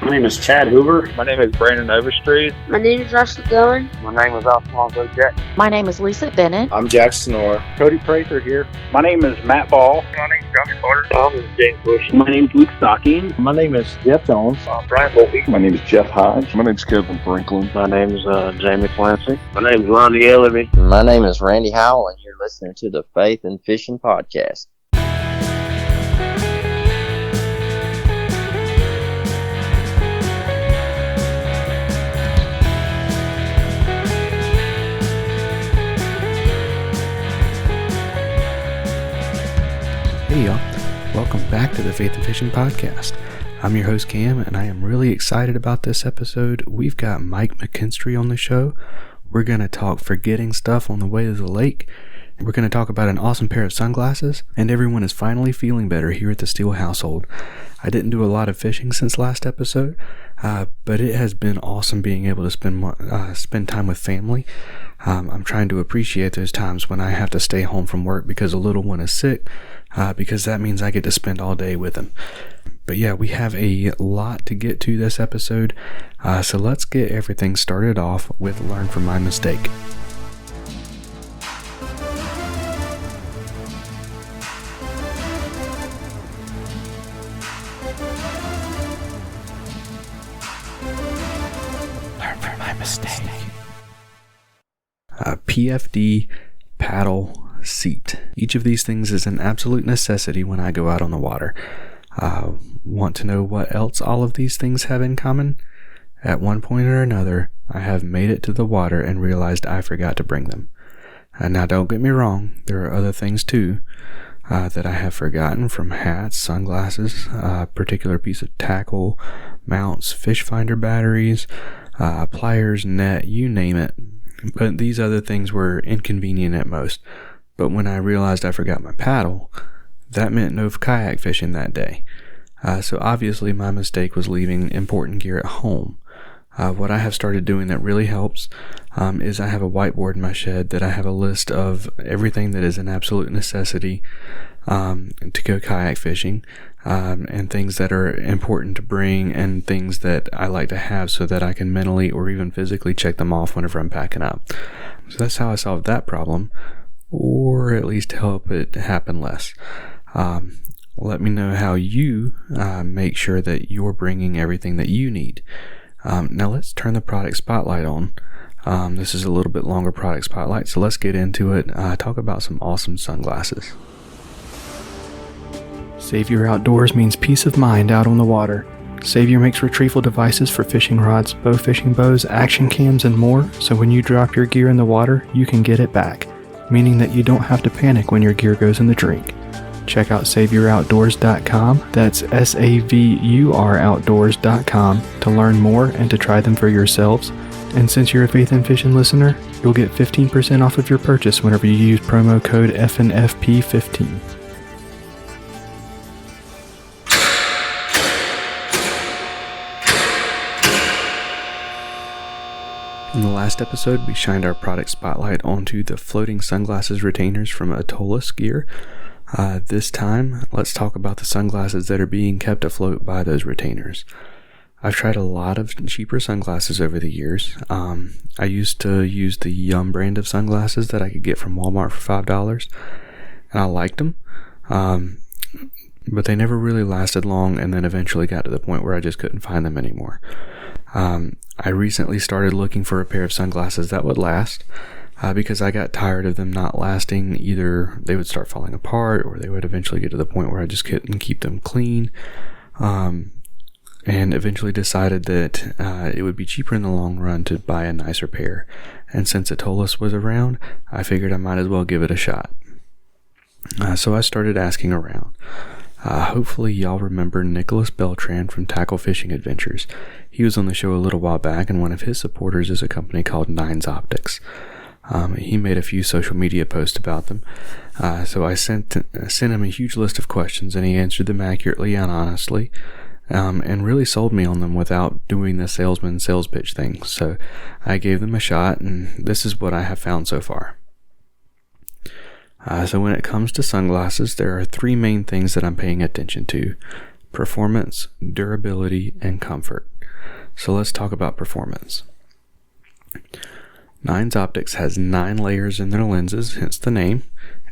My name is Chad Hoover. My name is Brandon Overstreet. My name is Russell Dillon. My name is Alfonso Jack. My name is Lisa Bennett. I'm Jack Snore. Cody Prather here. My name is Matt Ball. My name is Josh Carter. My name is James Bush. My name is Luke Stocking. My name is Jeff Jones. Brian Volpe. My name is Jeff Hodge. My name is Kevin Franklin. My name is Jamie Clancy. My name is Lonnie Ellaby. My name is Randy Howell, and you're listening to the Faith and Fishing Podcast. Hey y'all, welcome back to the Faith and Fishing Podcast. I'm your host Cam, and I am really excited about this episode. We've got Mike McKinstry on the show. We're going to talk forgetting stuff on the way to the lake. We're going to talk about an awesome pair of sunglasses, and everyone is finally feeling better here at the Steele household. I didn't do a lot of fishing since last episode, but it has been awesome being able to spend time with family. I'm trying to appreciate those times when I have to stay home from work because a little one is sick, because that means I get to spend all day with him. But yeah, we have a lot to get to this episode, so let's get everything started off with Learn from My Mistake. Learn from my mistake. PFD paddle seat. Each of these things is an absolute necessity when I go out on the water. Want to know what else all of these things have in common? At one point or another, I have made it to the water and realized I forgot to bring them. Now don't get me wrong, there are other things too that I have forgotten, from hats, sunglasses, a particular piece of tackle, mounts, fish finder batteries, pliers, net, you name it. But these other things were inconvenient at most. But when I realized I forgot my paddle, that meant no kayak fishing that day. So obviously my mistake was leaving important gear at home. What I have started doing that really helps is I have a whiteboard in my shed that I have a list of everything that is an absolute necessity to go kayak fishing, and things that are important to bring and things that I like to have so that I can mentally or even physically check them off whenever I'm packing up. So that's how I solved that problem, or at least help it happen less. Let me know how you make sure that you're bringing everything that you need. Now let's turn the product spotlight on. This is a little bit longer product spotlight, so let's get into it. Talk about some awesome sunglasses. Savur Outdoors means peace of mind out on the water. Savur makes retrieval devices for fishing rods, bow fishing bows, action cams, and more, so when you drop your gear in the water, you can get it back, meaning that you don't have to panic when your gear goes in the drink. Check out SavurOutdoors.com, that's SAVUR Outdoors.com, to learn more and to try them for yourselves. And since you're a Faith and Fishing listener, you'll get 15% off of your purchase whenever you use promo code FNFP15. In the last episode, we shined our product spotlight onto the floating sunglasses retainers from Atollas Gear. This time, let's talk about the sunglasses that are being kept afloat by those retainers. I've tried a lot of cheaper sunglasses over the years. I used to use the Yum brand of sunglasses that I could get from Walmart for $5, and I liked them. But they never really lasted long, and then eventually got to the point where I just couldn't find them anymore. I recently started looking for a pair of sunglasses that would last, because I got tired of them not lasting. Either they would start falling apart, or they would eventually get to the point where I just couldn't keep them clean, and eventually decided that it would be cheaper in the long run to buy a nicer pair. And since Atollas was around, I figured I might as well give it a shot. So I started asking around. Hopefully y'all remember Nicholas Beltran from Tackle Fishing Adventures. He was on the show a little while back, and one of his supporters is a company called Nines Optics. He made a few social media posts about them. So I sent him a huge list of questions, and he answered them accurately and honestly, and really sold me on them without doing the salesman sales pitch thing. So I gave them a shot, and this is what I have found so far. So when it comes to sunglasses, there are three main things that I'm paying attention to: performance, durability, and comfort. So let's talk about performance. Nine's Optics has 9 layers in their lenses, hence the name,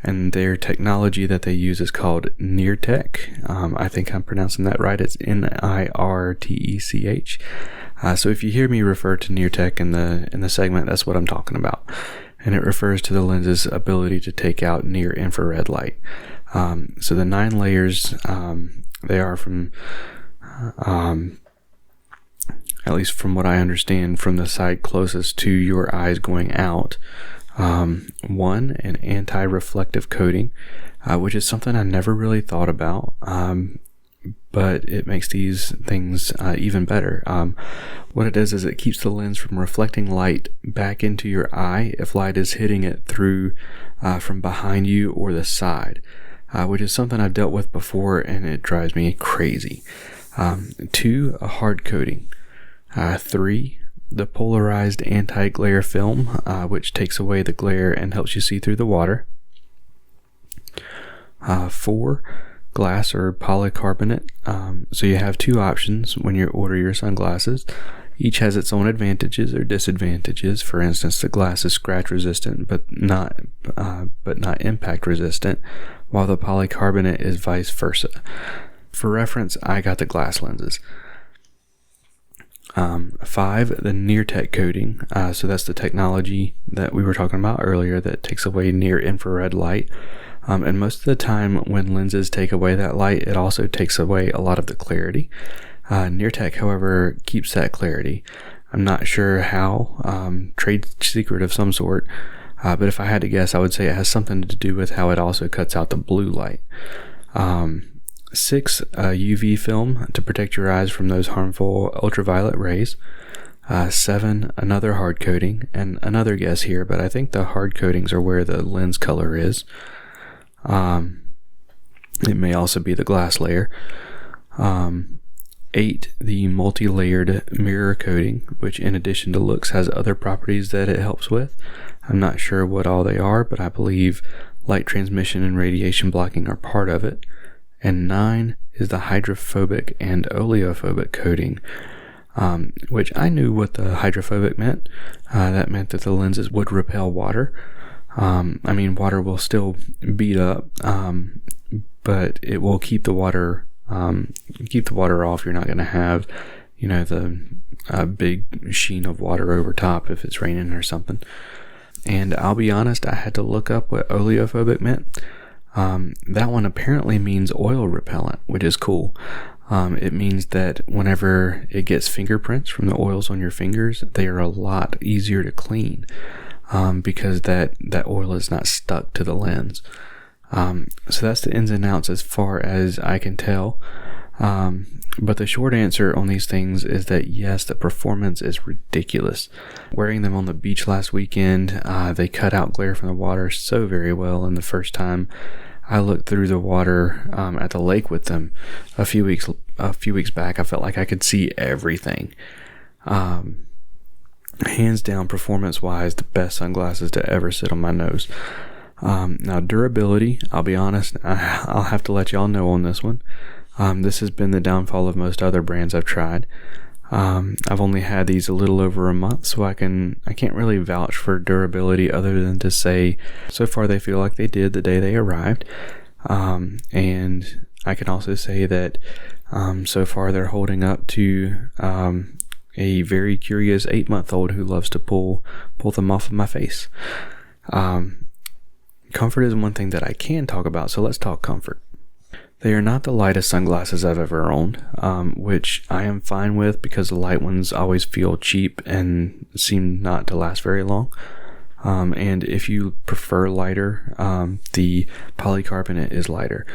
and their technology that they use is called NIRTech. I think I'm pronouncing that right. It's NIRTECH. So if you hear me refer to NIRTech in the segment, that's what I'm talking about. And it refers to the lens's ability to take out near infrared light. So the 9 layers, they are from, at least from what I understand, from the side closest to your eyes going out. 1, an anti-reflective coating, which is something I never really thought about, but it makes these things even better. What it does is it keeps the lens from reflecting light back into your eye if light is hitting it through from behind you or the side, which is something I've dealt with before, and it drives me crazy. 2, a hard coating. 3, the polarized anti-glare film, which takes away the glare and helps you see through the water. 4, glass or polycarbonate. So you have 2 options when you order your sunglasses. Each has its own advantages or disadvantages. For instance, the glass is scratch resistant but not impact resistant, while the polycarbonate is vice versa. For reference, I got the glass lenses. 5, the NIRTech coating. So that's the technology that we were talking about earlier that takes away near infrared light. And most of the time when lenses take away that light, it also takes away a lot of the clarity. NIRTech, however, keeps that clarity. I'm not sure how, trade secret of some sort, but if I had to guess, I would say it has something to do with how it also cuts out the blue light. 6, UV film to protect your eyes from those harmful ultraviolet rays. 7, another hard coating, and another guess here, but I think the hard coatings are where the lens color is. It may also be the glass layer. 8, the multi-layered mirror coating, which in addition to looks has other properties that it helps with. I'm not sure what all they are, but I believe light transmission and radiation blocking are part of it. And 9 is the hydrophobic and oleophobic coating, which I knew what the hydrophobic meant. That meant that the lenses would repel water. Water will still beat up, but it will keep the water off. You're not going to have, the big sheen of water over top if it's raining or something. And I'll be honest, I had to look up what oleophobic meant. That one apparently means oil repellent, which is cool. It means that whenever it gets fingerprints from the oils on your fingers, they are a lot easier to clean, because that oil is not stuck to the lens. So that's the ins and outs as far as I can tell. But the short answer on these things is that yes, the performance is ridiculous. Wearing them on the beach last weekend, they cut out glare from the water so very well. And the first time I looked through the water at the lake with them a few weeks back, I felt like I could see everything. Hands down, performance-wise, the best sunglasses to ever sit on my nose. Now, durability, I'll be honest, I'll have to let y'all know on this one. This has been the downfall of most other brands I've tried. I've only had these a little over a month, so I can't really vouch for durability other than to say so far they feel like they did the day they arrived. And I can also say that so far they're holding up to a very curious 8-month-old who loves to pull them off of my face. Comfort is one thing that I can talk about, so let's talk comfort. They are not the lightest sunglasses I've ever owned, which I am fine with because the light ones always feel cheap and seem not to last very long. And if you prefer lighter, the polycarbonate is lighter.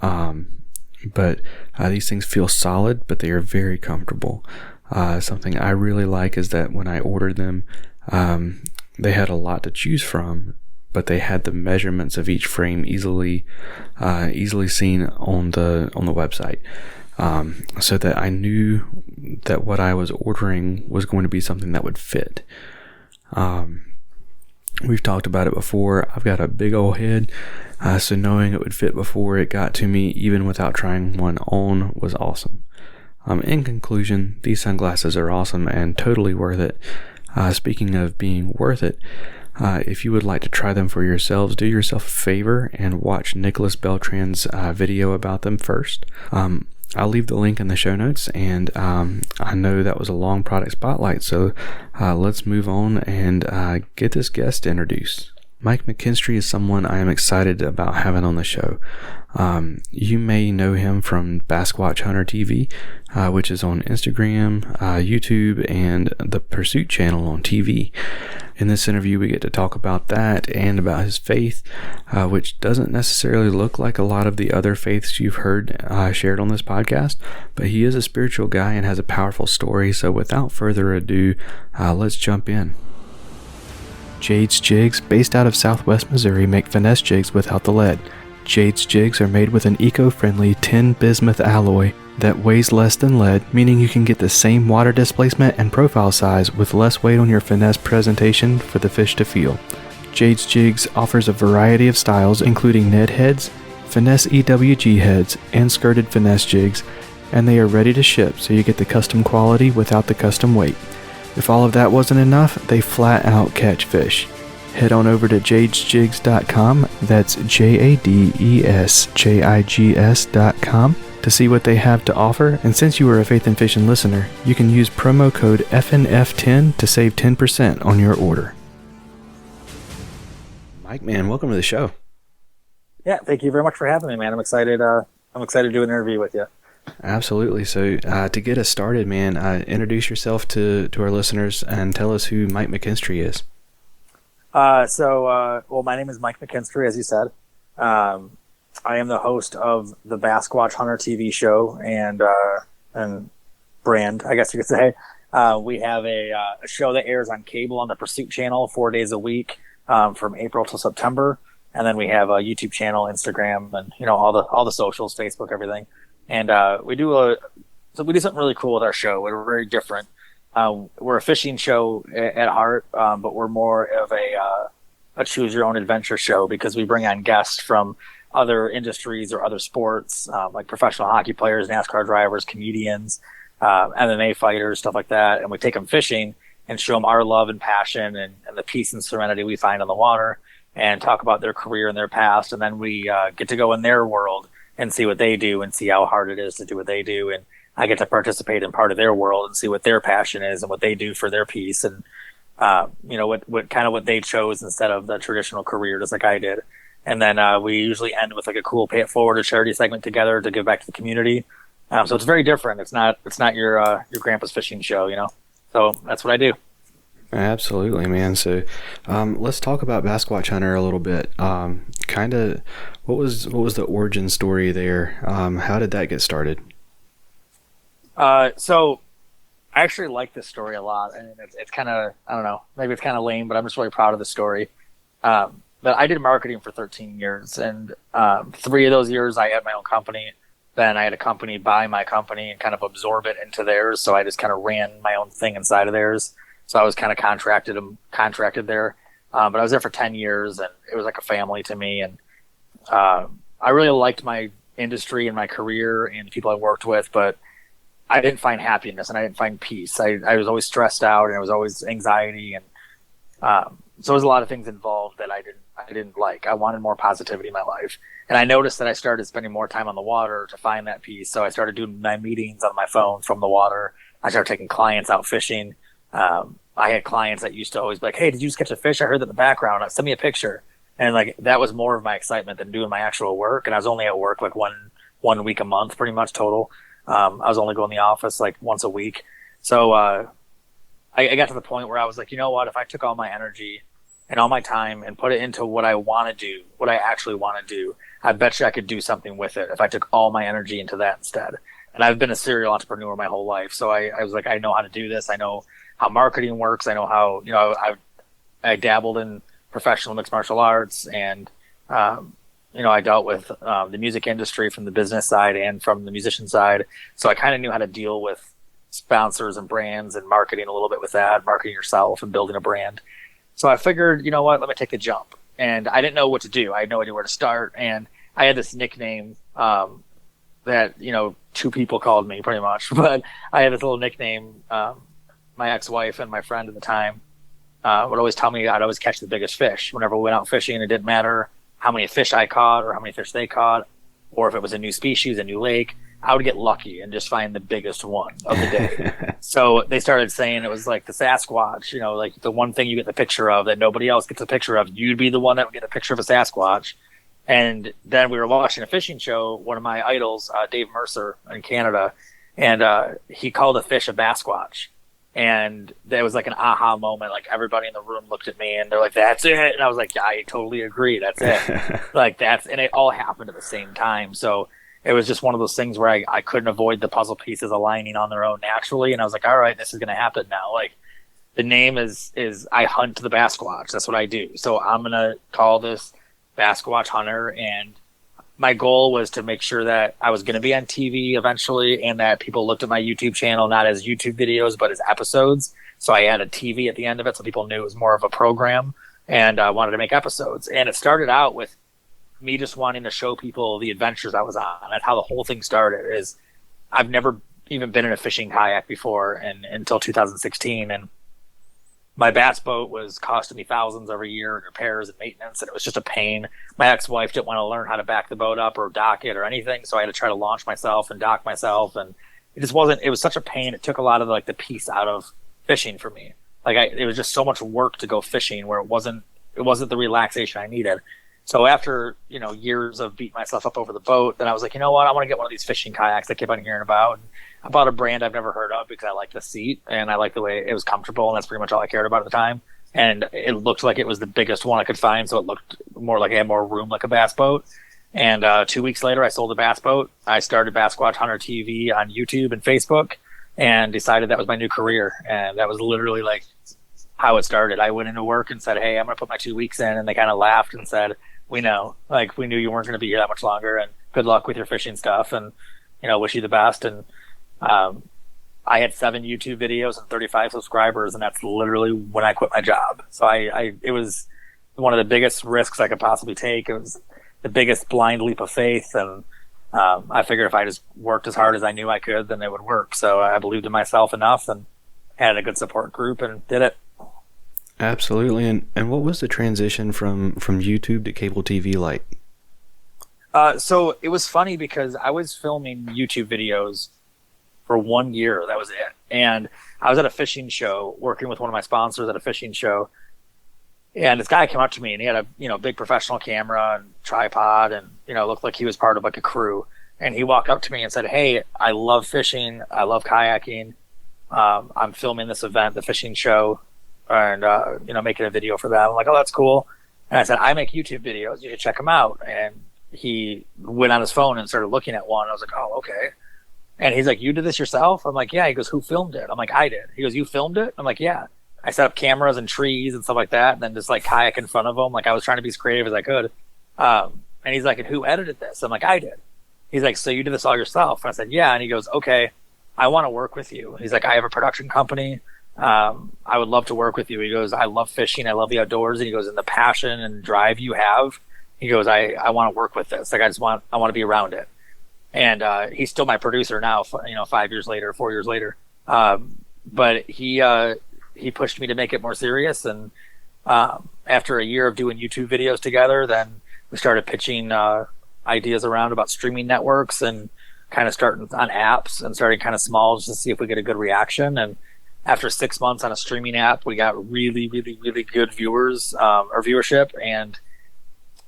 But these things feel solid, but they are very comfortable. Something I really like is that when I ordered them, they had a lot to choose from, but they had the measurements of each frame easily seen on the website, so that I knew that what I was ordering was going to be something that would fit. We've talked about it before. I've got a big old head, so knowing it would fit before it got to me, even without trying one on, was awesome. In conclusion, these sunglasses are awesome and totally worth it. Speaking of being worth it, if you would like to try them for yourselves, do yourself a favor and watch Nicholas Beltran's video about them first. I'll leave the link in the show notes, and I know that was a long product spotlight, so let's move on and get this guest introduced. Mike McKinstry is someone I am excited about having on the show. You may know him from Bassquatch Hunter TV, which is on Instagram, YouTube, and the Pursuit channel on TV. In this interview, we get to talk about that and about his faith, which doesn't necessarily look like a lot of the other faiths you've heard shared on this podcast, but he is a spiritual guy and has a powerful story. So without further ado, let's jump in. Jade's Jigs, based out of Southwest Missouri, make finesse jigs without the lead. Jade's Jigs are made with an eco-friendly tin bismuth alloy that weighs less than lead, meaning you can get the same water displacement and profile size with less weight on your finesse presentation for the fish to feel. Jade's Jigs offers a variety of styles, including Ned heads, finesse EWG heads, and skirted finesse jigs, and they are ready to ship, so you get the custom quality without the custom weight. If all of that wasn't enough, they flat out catch fish. Head on over to jadesjigs.com, that's JADESJIGS.com, to see what they have to offer, and since you are a Faith and Fishing listener, you can use promo code FNF10 to save 10% on your order. Mike, man, welcome to the show. Yeah, thank you very much for having me, man. I'm excited. I'm excited to do an interview with you. Absolutely. So to get us started, man, introduce yourself to our listeners and tell us who Mike McKinstry is. Well, my name is Mike McKinstry, as you said. I am the host of the Bassquatch Hunter TV show and brand, I guess you could say. We have a show that airs on cable on the Pursuit channel 4 days a week from April to September. And then we have a YouTube channel, Instagram, and all the socials, Facebook, everything. And we do something really cool with our show. We're very different. We're a fishing show at heart, but we're more of a choose your own adventure show because we bring on guests from other industries or other sports, like professional hockey players, NASCAR drivers, comedians, MMA fighters, stuff like that. And we take them fishing and show them our love and passion and the peace and serenity we find on the water and talk about their career and their past. And then we get to go in their world and see what they do and see how hard it is to do what they do. And I get to participate in part of their world and see what their passion is and what they do for their peace and, what they chose instead of the traditional career, just like I did. And then we usually end with like a cool pay it forward or charity segment together to give back to the community. So it's very different. It's not your grandpa's fishing show, So that's what I do. Absolutely, man. So let's talk about Bassquatch Hunter a little bit. What was the origin story there? How did that get started? So I actually like this story a lot, and it's kind of, I don't know, maybe it's kind of lame, but I'm just really proud of the story. But I did marketing for 13 years, and 3 of those years I had my own company. Then I had a company buy my company and kind of absorb it into theirs. So I just kind of ran my own thing inside of theirs. So I was kind of contracted there. But I was there for 10 years, and it was like a family to me. And I really liked my industry and my career and the people I worked with, but I didn't find happiness and I didn't find peace. I was always stressed out, and it was always anxiety, and so there was a lot of things involved that I didn't like. I wanted more positivity in my life, and I noticed that I started spending more time on the water to find that peace. So I started doing my meetings on my phone from the water. I started taking clients out fishing. I had clients that used to always be like, "Hey, did you just catch a fish? I heard that in the background. Send me a picture." And like that was more of my excitement than doing my actual work. And I was only at work like one week a month, pretty much total. I was only going to the office like once a week. So I got to the point where I was like, you know what? If I took all my energy and all my time and put it into what I want to do, what I actually want to do, I bet you I could do something with it if I took all my energy into that instead. And I've been a serial entrepreneur my whole life. So I was like, I know how to do this. I know how marketing works. I know how, I dabbled in professional mixed martial arts, and I dealt with the music industry from the business side and from the musician side. So I kind of knew how to deal with sponsors and brands and marketing a little bit with that, marketing yourself and building a brand. So I figured, you know what, let me take the jump. And I didn't know what to do. I had no idea where to start. And I had this nickname that, you know, two people called me pretty much, but I had this little nickname. My ex-wife and my friend at the time would always tell me I'd always catch the biggest fish. Whenever we went out fishing, it didn't matter how many fish I caught or how many fish they caught, or if it was a new species, a new lake, I would get lucky and just find the biggest one of the day. So they started saying it was like the Sasquatch, you know, like the one thing you get the picture of that nobody else gets a picture of. You'd be the one that would get a picture of a Sasquatch. And then we were watching a fishing show, one of my idols, Dave Mercer in Canada, and he called a fish a Bassquatch. And there was like an aha moment. Like everybody in the room looked at me and they're like, "That's it." And I was like, "Yeah, I totally agree. That's it." And it all happened at the same time. So it was just one of those things where I couldn't avoid the puzzle pieces aligning on their own naturally. And I was like, all right, this is going to happen now. Like the name is I hunt the Bassquatch. That's what I do. So I'm going to call this Bassquatch Hunter. And my goal was to make sure that I was going to be on TV eventually and that people looked at my YouTube channel, not as YouTube videos, but as episodes. So I added TV at the end of it so people knew it was more of a program, and I wanted to make episodes. And it started out with me just wanting to show people the adventures I was on. That's how the whole thing started. Is I've never even been in a fishing kayak before until 2016. And my bass boat was costing me thousands every year in repairs and maintenance, and it was just a pain. My ex-wife didn't want to learn how to back the boat up or dock it or anything, so I had to try to launch myself and dock myself, and it was such a pain. It took a lot of like the peace out of fishing for me. It was just so much work to go fishing where it wasn't the relaxation I needed. So after, you know, years of beating myself up over the boat, then I was like, you know what, I want to get one of these fishing kayaks I keep on hearing about. And I bought a brand I've never heard of because I like the seat and I like the way it was comfortable, and that's pretty much all I cared about at the time. And it looked like it was the biggest one I could find, so it looked more like it had more room like a bass boat. And 2 weeks later, I sold the bass boat. I started Bassquatch Hunter TV on YouTube and Facebook and decided that was my new career. And that was literally like how it started. I went into work and said, "Hey, I'm going to put my 2 weeks in," and they kind of laughed and said, "We know, like we knew you weren't going to be here that much longer, and good luck with your fishing stuff, and you know, wish you the best." And I had 7 YouTube videos and 35 subscribers, and that's literally when I quit my job. So it was one of the biggest risks I could possibly take. It was the biggest blind leap of faith, and I figured if I just worked as hard as I knew I could, then it would work. So I believed in myself enough and had a good support group and did it. Absolutely. And what was the transition from YouTube to cable TV like? So it was funny because I was filming YouTube videos for 1 year. That was it. And I was at a fishing show working with one of my sponsors at a fishing show. And this guy came up to me and he had a, big professional camera and tripod and, looked like he was part of like a crew. And he walked up to me and said, "Hey, I love fishing. I love kayaking. I'm filming this event, the fishing show, and, making a video for that." I'm like, "Oh, that's cool." And I said, "I make YouTube videos. You should check them out." And he went on his phone and started looking at one. I was like, "Oh, okay." And he's like, "You did this yourself?" I'm like, "Yeah." He goes, "Who filmed it?" I'm like, "I did." He goes, "You filmed it?" I'm like, "Yeah." I set up cameras and trees and stuff like that, and then just like kayak in front of him. Like I was trying to be as creative as I could. And he's like, "And who edited this?" I'm like, "I did." He's like, "So you did this all yourself?" And I said, "Yeah." And he goes, "Okay, I want to work with you." He's like, "I have a production company. I would love to work with you." He goes, "I love fishing. I love the outdoors." And he goes, "And the passion and drive you have," he goes, I want to work with this. Like, I want to be around it. And he's still my producer now, 5 years later, 4 years later. But he pushed me to make it more serious. And after a year of doing YouTube videos together, then we started pitching ideas around about streaming networks and kind of starting on apps and starting kind of small just to see if we get a good reaction. And after 6 months on a streaming app, we got really, really, really good viewers or viewership. And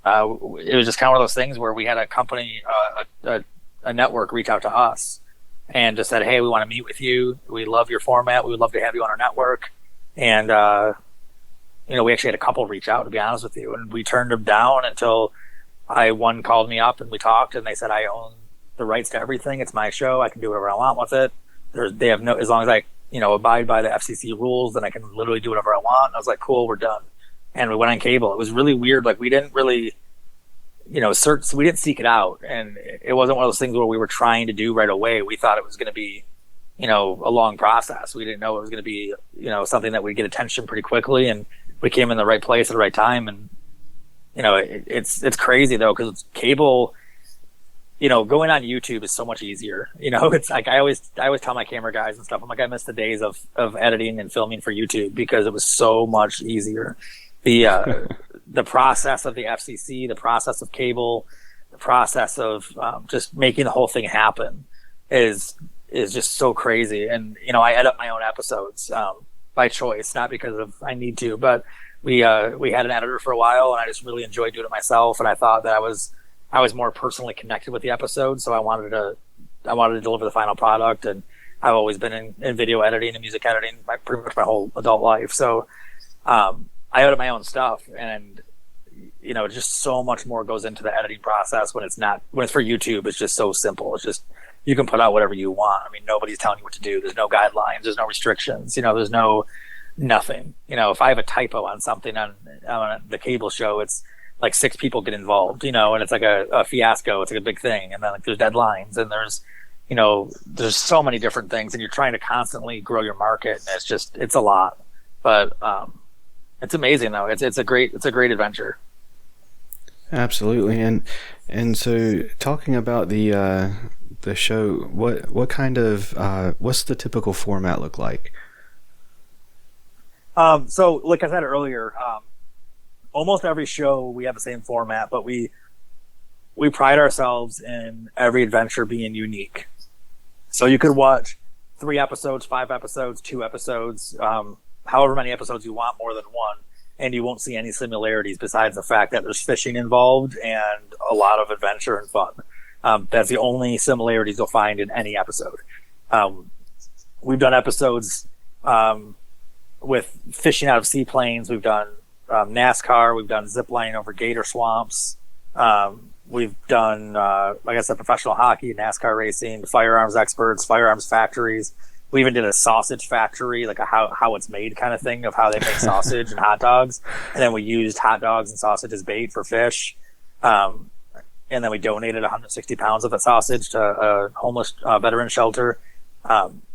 it was just kind of one of those things where we had a company, a network reach out to us and just said, "Hey, we want to meet with you. We love your format. We would love to have you on our network." And, we actually had a couple reach out, to be honest with you. And we turned them down until one called me up and we talked, and they said, "I own the rights to everything. It's my show. I can do whatever I want with it. They have as long as I, abide by the FCC rules, then I can literally do whatever I want." And I was like, "Cool, we're done." And we went on cable. It was really weird. Like, we didn't really, search. We didn't seek it out. And it wasn't one of those things where we were trying to do right away. We thought it was going to be, a long process. We didn't know it was going to be, something that would get attention pretty quickly. And we came in the right place at the right time. And, it's crazy though, because cable going on YouTube is so much easier. It's like I always tell my camera guys and stuff, I'm like, I miss the days of editing and filming for YouTube because it was so much easier. The process of the FCC, the process of cable, the process of just making the whole thing happen is just so crazy. And I edit my own episodes by choice, not because of I need to, but we had an editor for a while, and I just really enjoyed doing it myself. And I thought that I was more personally connected with the episode, so I wanted to deliver the final product. And I've always been in video editing and music editing pretty much my whole adult life. So I edit my own stuff, and just so much more goes into the editing process when it's for YouTube. It's just so simple. It's just you can put out whatever you want. I mean, nobody's telling you what to do. There's no guidelines. There's no restrictions. There's nothing. If I have a typo on something on the cable show, it's like 6 people get involved. And it's like a fiasco. It's like a big thing, and then there's deadlines, and there's so many different things, and you're trying to constantly grow your market, and it's a lot. But it's amazing though. It's a great adventure. Absolutely. And so talking about the show, what kind of what's the typical format look like? So like I said earlier, almost every show we have the same format, but we pride ourselves in every adventure being unique. So you could watch 3 episodes, 5 episodes, 2 episodes, however many episodes you want, more than one, and you won't see any similarities besides the fact that there's fishing involved and a lot of adventure and fun. That's the only similarities you'll find in any episode. We've done episodes with fishing out of seaplanes. We've done NASCAR. We've done zip lining over gator swamps. We've done, like I said, professional hockey, NASCAR racing, firearms experts, firearms factories. We even did a sausage factory, like a how it's made kind of thing, of how they make sausage and hot dogs. And then we used hot dogs and sausage as bait for fish. And then we donated 160 pounds of that sausage to a homeless veteran shelter.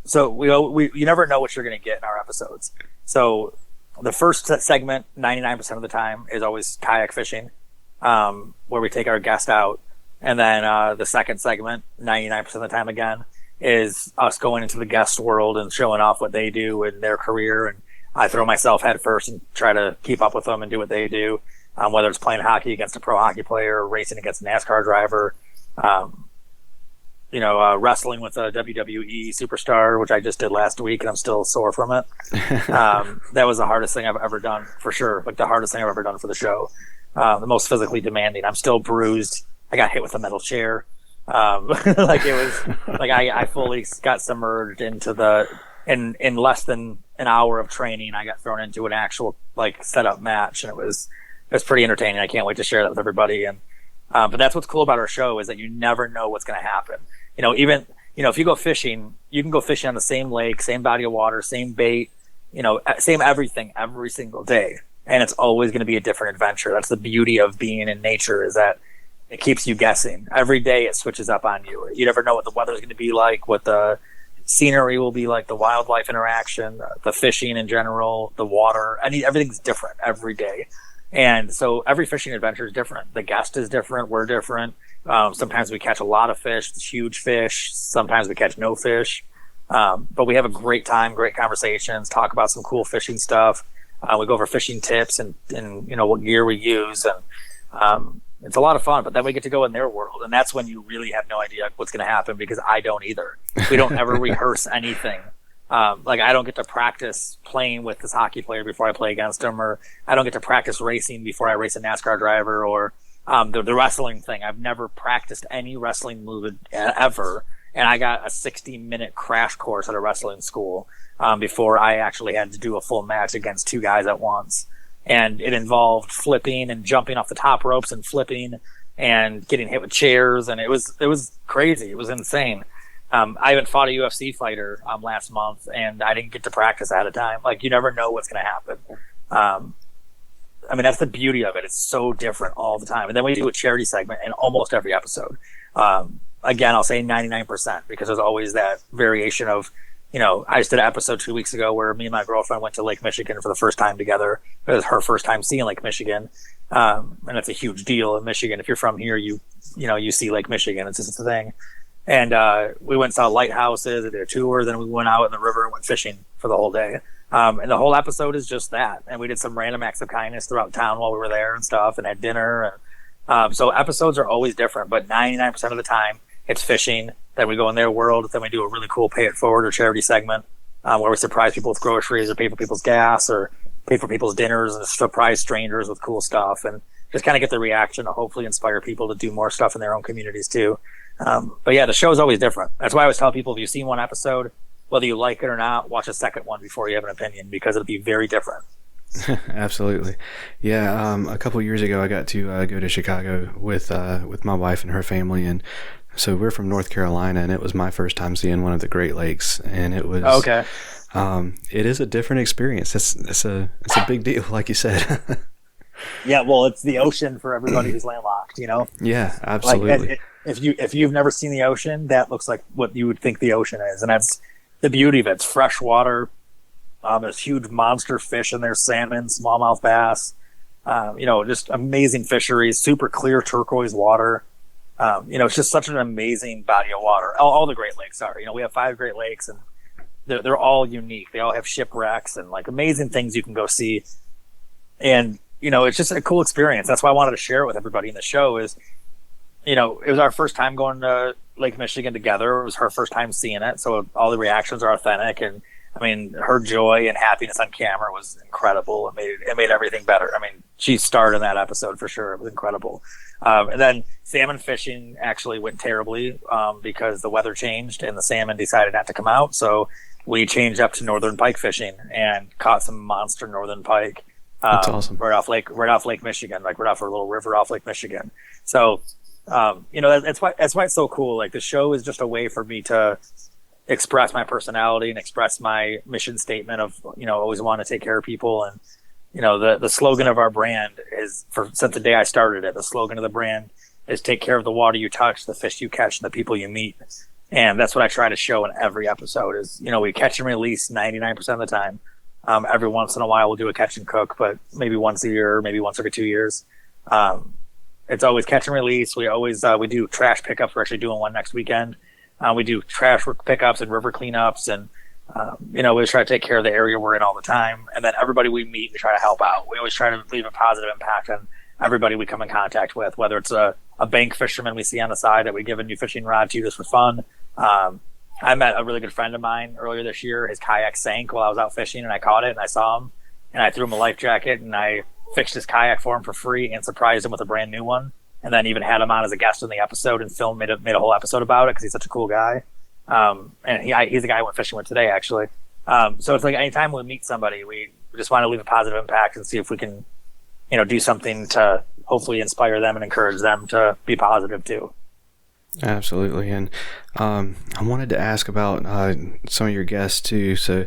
So you never know what you're going to get in our episodes. So the first segment, 99% of the time, is always kayak fishing, where we take our guest out. And then the second segment, 99% of the time again, is us going into the guest world and showing off what they do in their career. And I throw myself head first and try to keep up with them and do what they do, whether it's playing hockey against a pro hockey player or racing against a NASCAR driver, wrestling with a WWE superstar, which I just did last week, and I'm still sore from it. That was the hardest thing I've ever done, for sure. Like the hardest thing I've ever done for the show. The most physically demanding. I'm still bruised. I got hit with a metal chair. Like it was like I fully got submerged into in less than an hour of training. I got thrown into an actual like setup match, and it was pretty entertaining. I can't wait to share that with everybody. And but that's what's cool about our show, is that you never know what's going to happen. Even if you go fishing, you can go fishing on the same lake, same body of water, same bait, same everything every single day, and it's always going to be a different adventure. That's the beauty of being in nature, is that it keeps you guessing. Every day it switches up on you. You never know what the weather's going to be like, what the scenery will be like, the wildlife interaction, the fishing in general, the water. Everything's different every day. And so every fishing adventure is different. The guest is different. We're different. Sometimes we catch a lot of fish, huge fish. Sometimes we catch no fish. But we have a great time, great conversations, talk about some cool fishing stuff. We go over fishing tips and what gear we use. And it's a lot of fun, but then we get to go in their world, and that's when you really have no idea what's going to happen, because I don't either. We don't ever rehearse anything. Like I don't get to practice playing with this hockey player before I play against him, or I don't get to practice racing before I race a NASCAR driver, or the wrestling thing. I've never practiced any wrestling move ever, and I got a 60-minute crash course at a wrestling school before I actually had to do a full match against 2 guys at once. And it involved flipping and jumping off the top ropes and flipping and getting hit with chairs, and it was crazy. It was insane. I even fought a UFC fighter last month, and I didn't get to practice ahead of time. Like, you never know what's going to happen. That's the beauty of it. It's so different all the time. And then we do a charity segment in almost every episode. Again, I'll say 99%, because there's always that variation of, I just did an episode 2 weeks ago where me and my girlfriend went to Lake Michigan for the first time together. It was her first time seeing Lake Michigan. And it's a huge deal in Michigan. If you're from here, you see Lake Michigan. It's just a thing. And we went and saw lighthouses, and did a tour. Then we went out in the river and went fishing for the whole day. And the whole episode is just that. And we did some random acts of kindness throughout town while we were there and stuff, and had dinner. And so episodes are always different, but 99% of the time it's fishing. Then we go in their world. Then we do a really cool pay it forward or charity segment where we surprise people with groceries or pay for people's gas or pay for people's dinners and surprise strangers with cool stuff, and just kind of get the reaction to hopefully inspire people to do more stuff in their own communities too. But yeah, the show is always different. That's why I always tell people, if you've seen one episode, whether you like it or not, watch a second one before you have an opinion, because it'll be very different. Absolutely. Yeah. A couple years ago, I got to go to Chicago with my wife and her family, and so we're from North Carolina, and it was my first time seeing one of the Great Lakes, and it was okay. It is a different experience. It's a big deal, like you said. Yeah, well, it's the ocean for everybody who's landlocked, you know? Yeah, absolutely. Like, if you've never seen the ocean, that looks like what you would think the ocean is, and that's the beauty of it. It's fresh water. There's huge monster fish in there, salmon, smallmouth bass. Just amazing fisheries, super clear turquoise water. It's just such an amazing body of water. All the Great Lakes are. We have 5 Great Lakes, and they're all unique. They all have shipwrecks and like amazing things you can go see. And it's just a cool experience. That's why I wanted to share it with everybody in the show. Is it was our first time going to Lake Michigan together. It was her first time seeing it, so all the reactions are authentic. And I mean, her joy and happiness on camera was incredible. It made everything better. I mean, she starred in that episode for sure. It was incredible. And then salmon fishing actually went terribly because the weather changed and the salmon decided not to come out. So we changed up to northern pike fishing and caught some monster northern pike. That's awesome. Right off Lake Michigan, like right off a little river off Lake Michigan. So, that's why it's so cool. Like, the show is just a way for me to express my personality and express my mission statement of, always want to take care of people. And, the slogan of our brand is, since the day I started it, the slogan of the brand is take care of the water you touch, the fish you catch, and the people you meet. And that's what I try to show in every episode is, we catch and release 99% of the time. Every once in a while we'll do a catch and cook, but maybe once a year, maybe once every 2 years. It's always catch and release. We always, we do trash pickups. We're actually doing one next weekend. We do trash pickups and river cleanups, and we try to take care of the area we're in all the time. And then everybody we meet, we try to help out. We always try to leave a positive impact on everybody we come in contact with, whether it's a bank fisherman we see on the side that we give a new fishing rod to just for fun. I met a really good friend of mine earlier this year. His kayak sank while I was out fishing, and I caught it, and I saw him, and I threw him a life jacket, and I fixed his kayak for him for free and surprised him with a brand new one. And then even had him on as a guest in the episode and made a whole episode about it because he's such a cool guy. And he's the guy I went fishing with today, actually. So it's like anytime we meet somebody, we just want to leave a positive impact and see if we can, do something to hopefully inspire them and encourage them to be positive too. Absolutely. And I wanted to ask about some of your guests too. So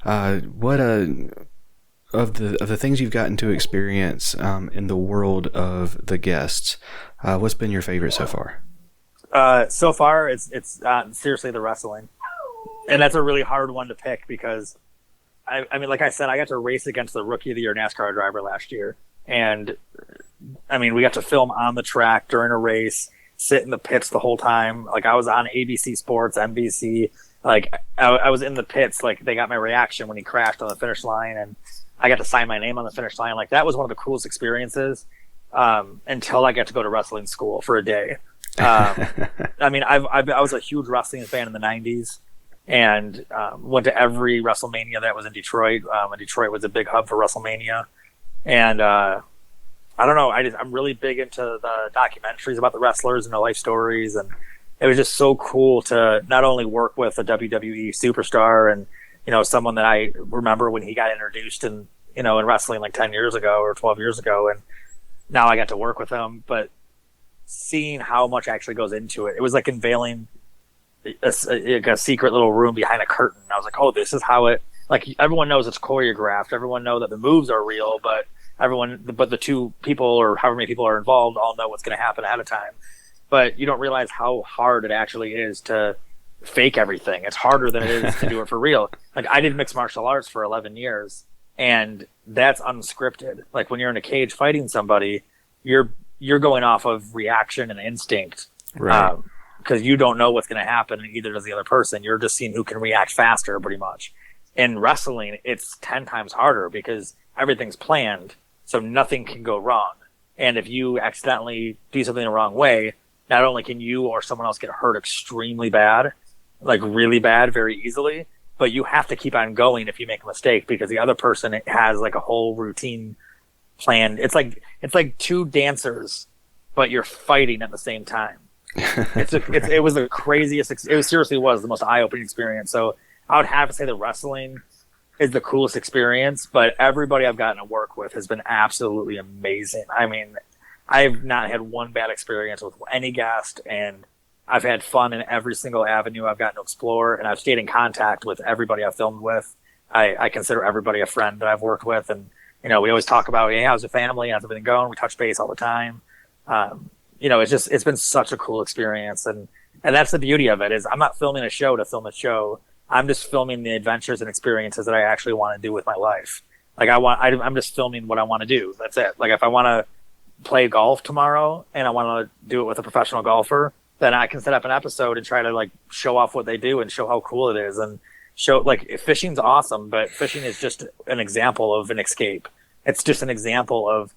what of the things you've gotten to experience in the world of the guests, what's been your favorite so far? So far, it's seriously the wrestling, and that's a really hard one to pick because, I mean, like I said, I got to race against the Rookie of the Year NASCAR driver last year, and I mean, we got to film on the track during a race, sit in the pits the whole time. Like, I was on ABC Sports, NBC. Like, I was in the pits. Like, they got my reaction when he crashed on the finish line, and I got to sign my name on the finish line. Like, that was one of the coolest experiences until I got to go to wrestling school for a day. I mean, I was a huge wrestling fan in the 90s and went to every WrestleMania that was in Detroit. And Detroit was a big hub for WrestleMania. And I don't know, I'm really big into the documentaries about the wrestlers and their life stories. And it was just so cool to not only work with a WWE superstar and, someone that I remember when he got introduced in wrestling like 10 years ago or 12 years ago. And now I got to work with him, but seeing how much actually goes into it, it was like unveiling a secret little room behind a curtain. I was like, oh, this is how it, like, everyone knows it's choreographed. Everyone knows that the moves are real, but the two people or however many people are involved all know what's going to happen ahead of time. But you don't realize how hard it actually is to fake everything. It's harder than it is to do it for real. Like, I did mixed martial arts for 11 years, and that's unscripted. Like when you're in a cage fighting somebody, you're going off of reaction and instinct, Right. because you don't know what's going to happen, and either does the other person. You're just seeing who can react faster, pretty much. In wrestling, it's 10 times harder because everything's planned, so nothing can go wrong. And if you accidentally do something the wrong way, not only can you or someone else get hurt extremely bad, like really bad, very easily, but you have to keep on going if you make a mistake because the other person has like a whole routine planned. It's like two dancers, but you're fighting at the same time. It was the craziest. It seriously was the most eye-opening experience. So I would have to say that wrestling is the coolest experience, but everybody I've gotten to work with has been absolutely amazing. I mean, I've not had one bad experience with any guest, and I've had fun in every single avenue I've gotten to explore, and I've stayed in contact with everybody I've filmed with. I consider everybody a friend that I've worked with, and we always talk about, hey, how's the family, how's everything going? We touch base all the time. It's been such a cool experience, and that's the beauty of it is I'm not filming a show to film a show. I'm just filming the adventures and experiences that I actually want to do with my life. Like I'm just filming what I want to do. That's it. Like if I want to play golf tomorrow and I want to do it with a professional golfer, then I can set up an episode and try to like show off what they do and show how cool it is and show like fishing's awesome, but fishing is just an example of an escape. It's just an example of,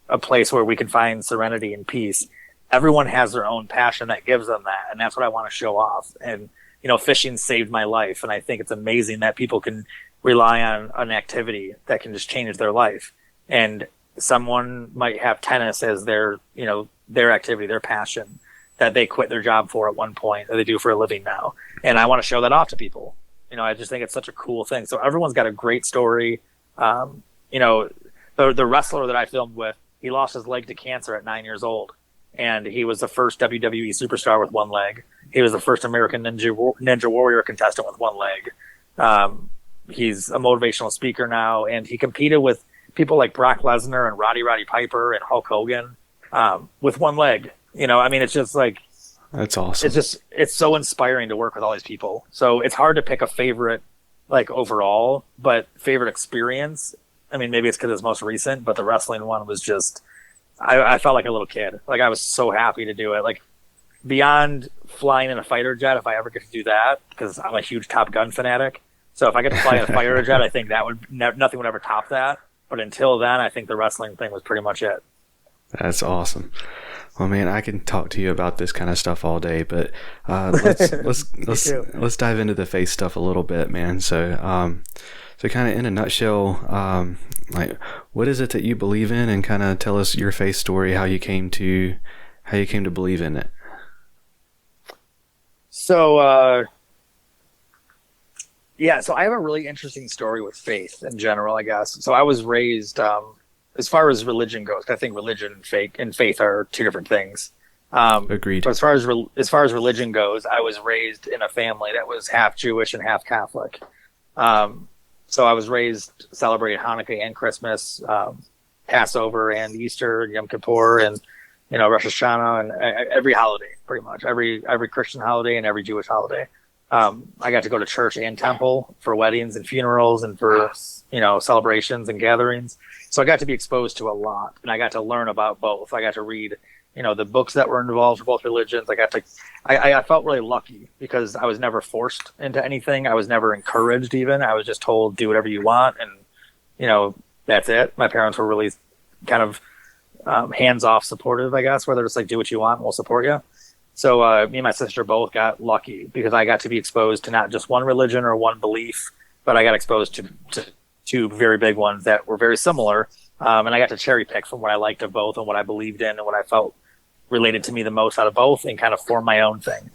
a place where we can find serenity and peace. Everyone has their own passion that gives them that. And that's what I want to show off. And, fishing saved my life. And I think it's amazing that people can rely on an activity that can just change their life. And someone might have tennis as their activity, their passion that they quit their job for at one point that they do for a living now. And I want to show that off to people. I just think it's such a cool thing. So everyone's got a great story. The wrestler that I filmed with, he lost his leg to cancer at 9 years old. And he was the first WWE superstar with one leg. He was the first American Ninja Warrior contestant with one leg. He's a motivational speaker now, and he competed with people like Brock Lesnar and Roddy Piper and Hulk Hogan with one leg. It's just like, that's awesome. It's so inspiring to work with all these people. So it's hard to pick a favorite, like overall, but favorite experience. I mean, maybe it's because it's most recent, but the wrestling one was just, I felt like a little kid. Like I was so happy to do it. Like beyond flying in a fighter jet, if I ever get to do that, because I'm a huge Top Gun fanatic. So if I get to fly in a fighter jet, I think that would nothing would ever top that. But until then, I think the wrestling thing was pretty much it. That's awesome. Well, man, I can talk to you about this kind of stuff all day, but let's dive into the faith stuff a little bit, man. So kind of in a nutshell, like what is it that you believe in, and kind of tell us your faith story, how you came to believe in it. So, so I have a really interesting story with faith in general, I guess. So I was raised, as far as religion goes, I think religion and faith are two different things. Agreed. But as far as religion goes, I was raised in a family that was half Jewish and half Catholic. So I was raised celebrating Hanukkah and Christmas, Passover and Easter, Yom Kippur, and Rosh Hashanah, and every holiday, pretty much every Christian holiday and every Jewish holiday. I got to go to church and temple for weddings and funerals and for celebrations and gatherings. So I got to be exposed to a lot, and I got to learn about both. I got to read the books that were involved for both religions. I felt really lucky because I was never forced into anything. I was never encouraged even. I was just told, do whatever you want. And, that's it. My parents were really kind of hands-off supportive, I guess, where they're just like, do what you want and we'll support you. So me and my sister both got lucky because I got to be exposed to not just one religion or one belief, but I got exposed to two very big ones that were very similar. And I got to cherry pick from what I liked of both and what I believed in and what I felt related to me the most out of both and kind of form my own thing.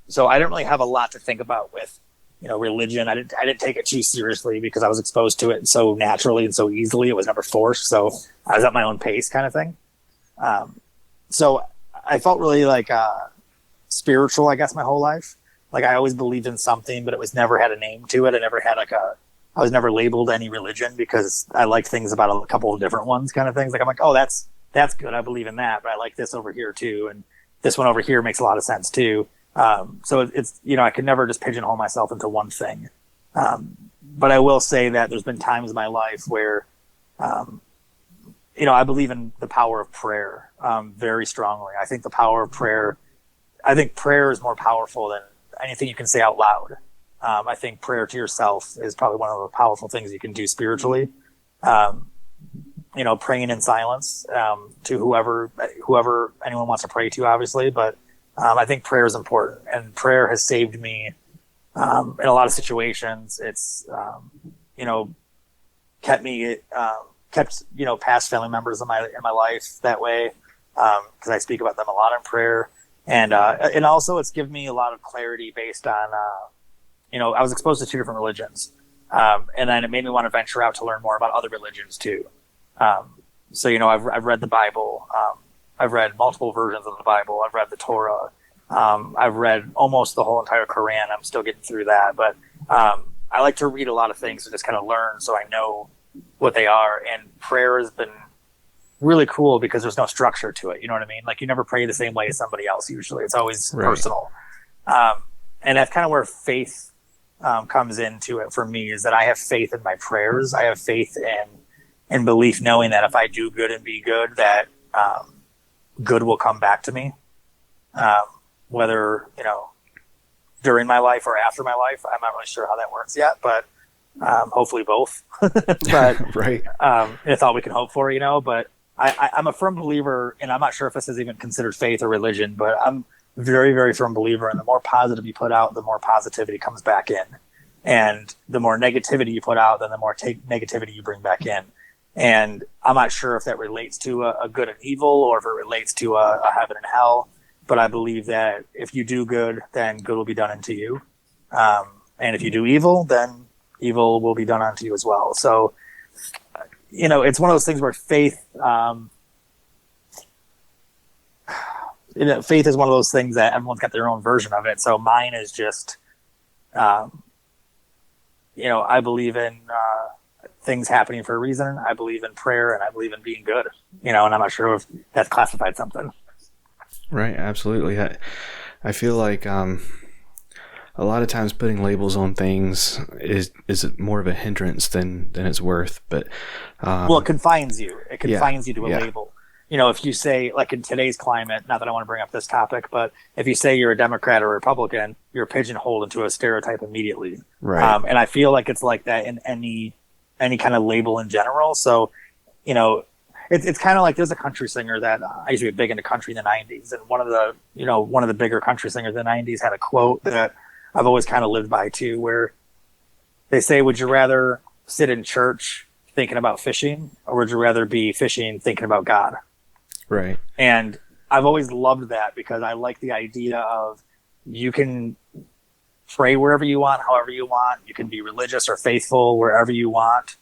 So I didn't really have a lot to think about with, religion. I didn't take it too seriously because I was exposed to it so naturally and so easily. It was never forced. So I was at my own pace kind of thing. So I felt really like spiritual, I guess, my whole life. Like I always believed in something, but it was never had a name to it. I never had I was never labeled any religion because I liked things about a couple of different ones kind of things. Like I'm like, oh, that's good. I believe in that, but I like this over here too. And this one over here makes a lot of sense too. So it's, I could never just pigeonhole myself into one thing. but I will say that there's been times in my life where, I believe in the power of prayer very strongly. I think the power of prayer, I think prayer is more powerful than anything you can say out loud. I think prayer to yourself is probably one of the powerful things you can do spiritually. Praying in silence to whoever anyone wants to pray to, obviously. But I think prayer is important, and prayer has saved me in a lot of situations. It's kept past family members in my life that way, because I speak about them a lot in prayer, and also it's given me a lot of clarity based on I was exposed to two different religions, and then it made me want to venture out to learn more about other religions too. I've read the Bible. I've read multiple versions of the Bible. I've read the Torah. I've read almost the whole entire Quran. I'm still getting through that, but I like to read a lot of things to just kind of learn so I know what they are. And prayer has been really cool because there's no structure to it. You know what I mean? Like, you never pray the same way as somebody else. Usually it's always personal. And that's kind of where faith comes into it for me, is that I have faith in my prayers. I have faith in belief, knowing that if I do good and be good, that good will come back to me. Whether, during my life or after my life, I'm not really sure how that works yet, but hopefully both. But right. It's all we can hope for, but I'm a firm believer, and I'm not sure if this is even considered faith or religion, but I'm a very, very firm believer in the more positive you put out, the more positivity comes back in. And the more negativity you put out, then the more negativity you bring back in. And I'm not sure if that relates to a good and evil, or if it relates to a heaven and hell. But I believe that if you do good, then good will be done unto you. And if you do evil, then evil will be done unto you as well. So, it's one of those things where faith, faith is one of those things that everyone's got their own version of it. So mine is just, I believe in things happening for a reason. I believe in prayer, and I believe in being good, and I'm not sure if that's classified something. Right. Absolutely. I feel like a lot of times putting labels on things is more of a hindrance than it's worth. But it confines you. It confines you to a label. If you say, like in today's climate, not that I want to bring up this topic, but if you say you're a Democrat or a Republican, you're pigeonholed into a stereotype immediately. Right. And I feel like it's like that in any kind of label in general. So, it's kind of like, there's a country singer that I used to be big into country in the 90s. And one of the bigger country singers in the 90s had a quote that I've always kind of lived by too, where they say, would you rather sit in church thinking about fishing, or would you rather be fishing thinking about God? Right. And I've always loved that, because I like the idea of, you can pray wherever you want, however you want. You can be religious or faithful wherever you want,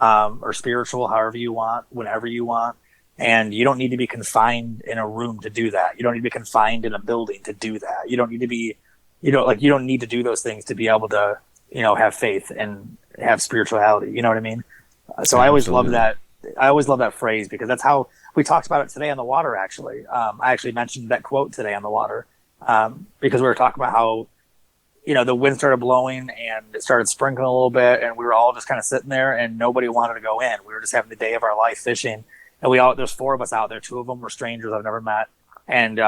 or spiritual, however you want, whenever you want. And you don't need to be confined in a room to do that. You don't need to be confined in a building to do that. You don't need to be, you don't need to do those things to be able to, have faith and have spirituality. You know what I mean? So I always love that. I always love that phrase, because that's how we talked about it today on the water. Actually, I actually mentioned that quote today on the water, because we were talking about how, the wind started blowing and it started sprinkling a little bit, and we were all just kind of sitting there, and nobody wanted to go in. We were just having the day of our life fishing, and there's four of us out there. Two of them were strangers I've never met, and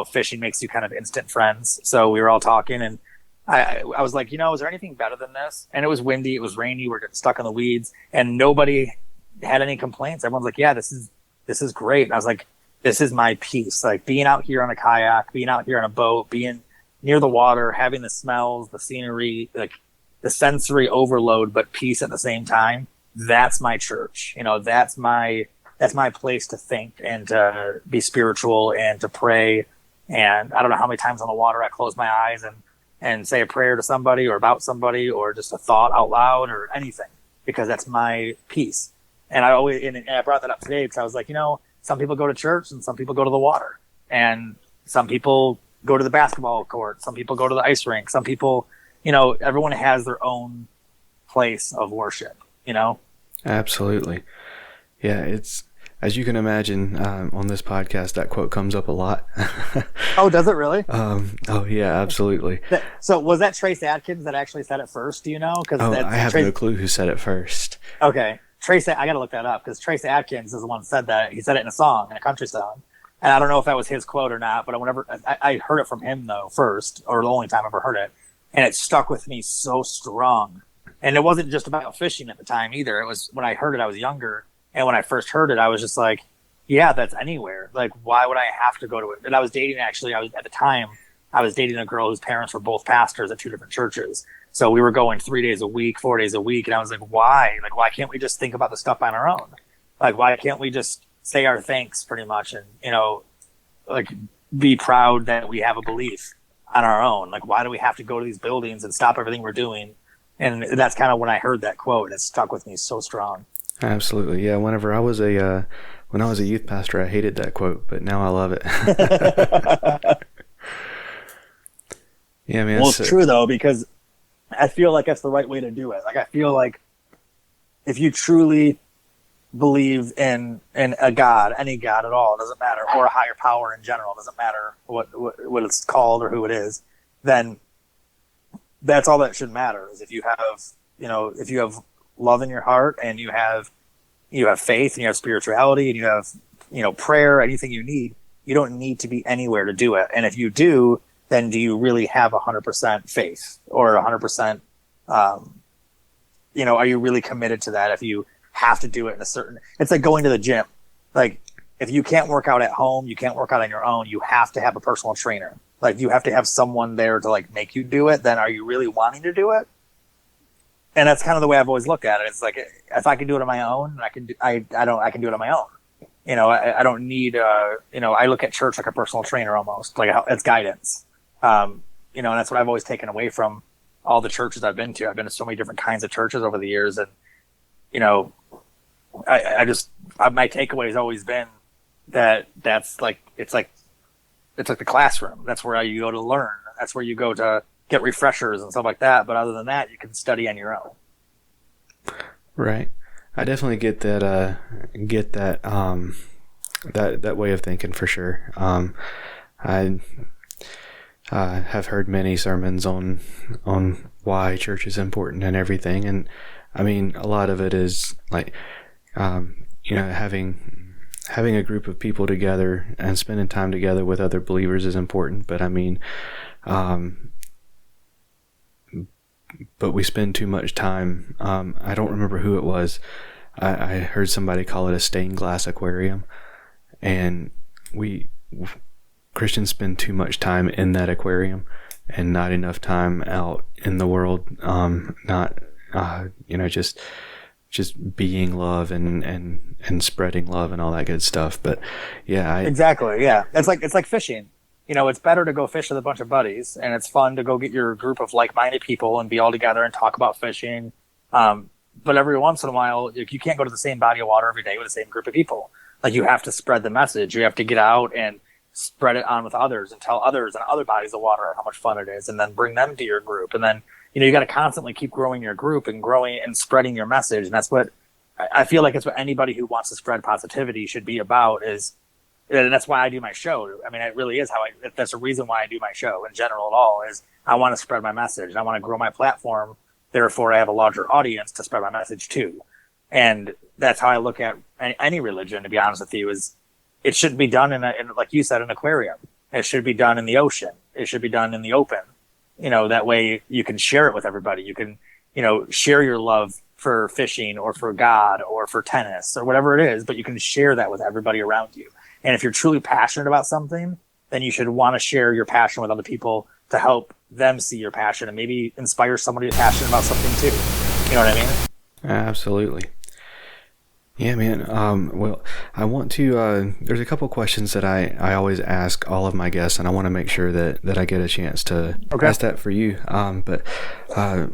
fishing makes you kind of instant friends. So we were all talking, and I was like, is there anything better than this? And it was windy, it was rainy, we're getting stuck in the weeds, and nobody had any complaints. Everyone's like, yeah, this is great. And I was like, this is my peace. Like, being out here on a kayak, being out here on a boat, being near the water, having the smells, the scenery, like the sensory overload, but peace at the same time. That's my church. That's my place to think and to be spiritual and to pray. And I don't know how many times on the water I close my eyes and say a prayer to somebody or about somebody, or just a thought out loud or anything, because that's my peace. And I brought that up today because I was like, some people go to church and some people go to the water, and some people go to the basketball court. Some people go to the ice rink. Some people, everyone has their own place of worship, Absolutely. Yeah. as you can imagine, on this podcast, that quote comes up a lot. Oh, does it really? Oh yeah, absolutely. So was that Trace Adkins that actually said it first? Do you know? Because I have no clue who said it first. Okay, I got to look that up because Trace Adkins is the one that said that. He said it in a country song, and I don't know if that was his quote or not. But whenever I heard it from him though first, or the only time I ever heard it, and it stuck with me so strong. And it wasn't just about fishing at the time either. It was when I heard it, I was younger. And when I first heard it, I was just like, yeah, that's anywhere. Like, why would I have to go to it? And I was dating, actually, at the time, I was dating a girl whose parents were both pastors at two different churches. So we were going 3 days a week, 4 days a week. And I was like, why? Like, why can't we just think about the stuff on our own? Like, why can't we just say our thanks pretty much and, like be proud that we have a belief on our own? Like, why do we have to go to these buildings and stop everything we're doing? And that's kind of when I heard that quote, and it stuck with me so strong. Absolutely, yeah. Whenever I was a youth pastor, I hated that quote, but now I love it. Yeah, man. Well, it's true though, because I feel like that's the right way to do it. Like, I feel like if you truly believe in a God, any God at all, it doesn't matter, or a higher power in general, it doesn't matter what it's called or who it is, then that's all that should matter. Is if you have love in your heart, and you have faith, and you have spirituality, and you have prayer, anything you need, you don't need to be anywhere to do it. And if you do, then do you really have 100% faith, or 100%? Are you really committed to that? If you have to do it it's like going to the gym. Like, if you can't work out at home, you can't work out on your own. You have to have a personal trainer. Like, you have to have someone there to like make you do it. Then are you really wanting to do it? And that's kind of the way I've always looked at it. It's like, if I can do it on my own, I can do it on my own. I don't need, I look at church like a personal trainer almost, like it's guidance. And that's what I've always taken away from all the churches I've been to. I've been to so many different kinds of churches over the years. And, my takeaway has always been that it's like the classroom. That's where you go to learn. That's where you go to get refreshers and stuff like that. But other than that, you can study on your own. Right. I definitely get that that way of thinking for sure. I have heard many sermons on why church is important and everything. And I mean, a lot of it is like, having a group of people together and spending time together with other believers is important. But I mean, but we spend too much time. I don't remember who it was. I heard somebody call it a stained glass aquarium, and Christians spend too much time in that aquarium and not enough time out in the world. Just being love and spreading love and all that good stuff. But yeah, exactly. Yeah. It's like fishing. It's better to go fish with a bunch of buddies, and it's fun to go get your group of like-minded people and be all together and talk about fishing. But every once in a while, you can't go to the same body of water every day with the same group of people. Like, you have to spread the message. You have to get out and spread it on with others and tell others in other bodies of water how much fun it is, and then bring them to your group. And then, you got to constantly keep growing your group and growing and spreading your message. And that's what I feel like it's what anybody who wants to spread positivity should be about, and that's why I do my show. I mean, it really is that's the reason why I do my show in general at all, is I want to spread my message. I want to grow my platform. Therefore, I have a larger audience to spread my message to. And that's how I look at any religion, to be honest with you, is it shouldn't be done in like you said, an aquarium. It should be done in the ocean. It should be done in the open. That way you can share it with everybody. You can, share your love for fishing or for God or for tennis or whatever it is, but you can share that with everybody around you. And if you're truly passionate about something, then you should want to share your passion with other people to help them see your passion and maybe inspire somebody passionate about something too. You know what I mean? Absolutely. Yeah, man. Well, I want to, there's a couple questions that I always ask all of my guests, and I want to make sure that I get a chance to ask that for you. Yeah,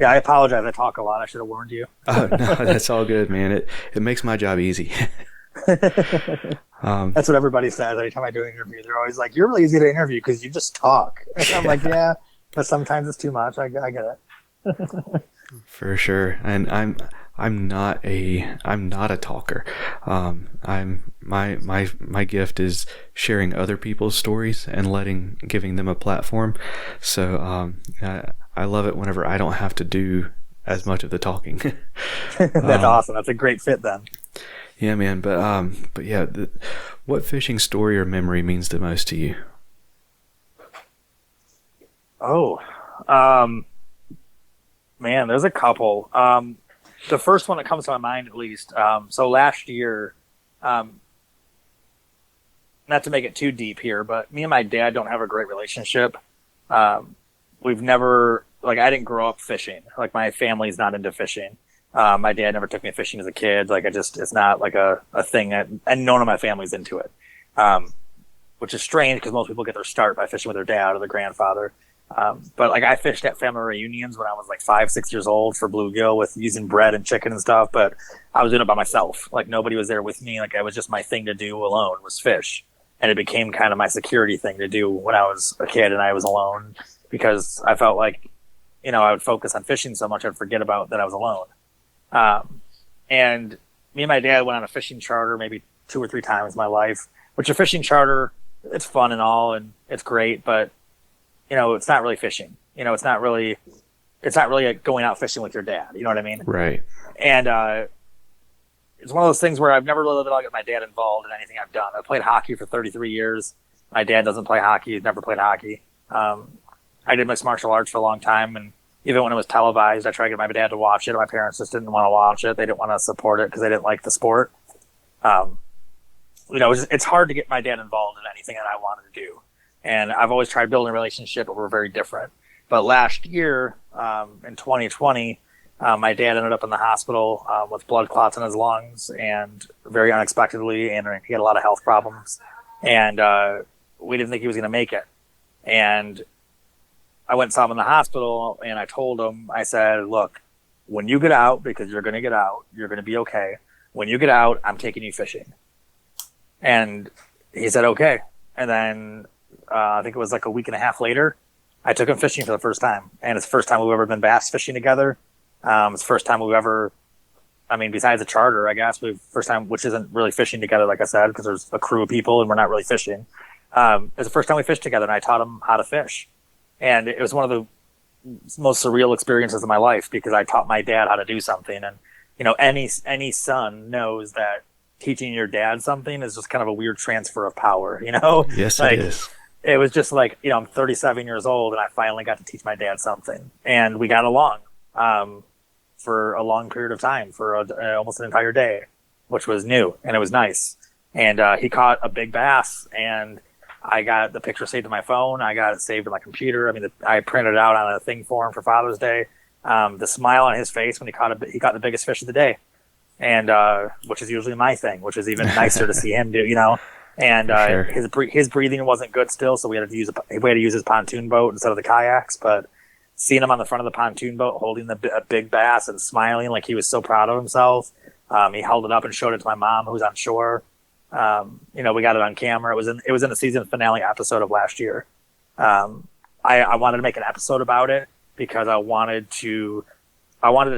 I apologize. I talk a lot. I should have warned you. Oh, no, that's all good, man. It makes my job easy. That's what everybody says every time I do an interview. They're always like, "You're really easy to interview because you just talk." And I'm like, "Yeah, but sometimes it's too much. I get it." For sure. And I'm not a talker. My gift is sharing other people's stories and giving them a platform. So I love it whenever I don't have to do as much of the talking. That's awesome. That's a great fit then. Yeah, man. But yeah, what fishing story or memory means the most to you? Oh, man, there's a couple. The first one that comes to my mind, at least. So last year, not to make it too deep here, but me and my dad don't have a great relationship. We've never, like, I didn't grow up fishing. Like, my family's not into fishing. My dad never took me fishing as a kid. Like, it's not like a thing and none of my family's into it. Which is strange because most people get their start by fishing with their dad or their grandfather. But like I fished at family reunions when I was like 5-6 years old for bluegill with using bread and chicken and stuff, but I was doing it by myself. Like nobody was there with me. Like it was just my thing to do alone was fish. And it became kind of my security thing to do when I was a kid and I was alone because I felt like, I would focus on fishing so much I'd forget about that I was alone. And me and my dad went on a fishing charter maybe 2 or 3 times in my life, which a fishing charter, it's fun and all, and it's great, but it's not really fishing. It's not really like going out fishing with your dad. You know what I mean? Right. And it's one of those things where I've never really got my dad involved in anything I've done. I played hockey for 33 years. My dad doesn't play hockey. He's never played hockey. I did mixed martial arts for a long time, and even when it was televised, I tried to get my dad to watch it. My parents just didn't want to watch it. They didn't want to support it because they didn't like the sport. It's hard to get my dad involved in anything that I wanted to do. And I've always tried building a relationship, but we're very different. But last year, in 2020, my dad ended up in the hospital with blood clots in his lungs, and very unexpectedly, and he had a lot of health problems. And we didn't think he was going to make it. And I went and saw him in the hospital, and I told him, I said, look, when you get out, because you're going to get out, you're going to be okay. When you get out, I'm taking you fishing. And he said, okay. And then I think it was like a week and a half later, I took him fishing for the first time. And it's the first time we've ever been bass fishing together. It's the first time we've ever, besides a charter, I guess, first time, which isn't really fishing together, like I said, because there's a crew of people and we're not really fishing. It's the first time we fished together, and I taught him how to fish. And it was one of the most surreal experiences of my life because I taught my dad how to do something. And, any son knows that teaching your dad something is just kind of a weird transfer of power, Yes, like, it is. It was just like, I'm 37 years old and I finally got to teach my dad something. And we got along for a long period of time, for almost an entire day, which was new and it was nice. And he caught a big bass, and I got the picture saved to my phone. I got it saved in my computer. I printed it out on a thing for him for Father's Day. The smile on his face when he caught the biggest fish of the day. And which is usually my thing, which is even nicer to see him do, And Sure. his breathing wasn't good still, so we had to use his pontoon boat instead of the kayaks. But seeing him on the front of the pontoon boat holding a big bass and smiling like he was so proud of himself, he held it up and showed it to my mom, who's on shore. We got it on camera. It was in the season finale episode of last year. I wanted to make an episode about it because I wanted to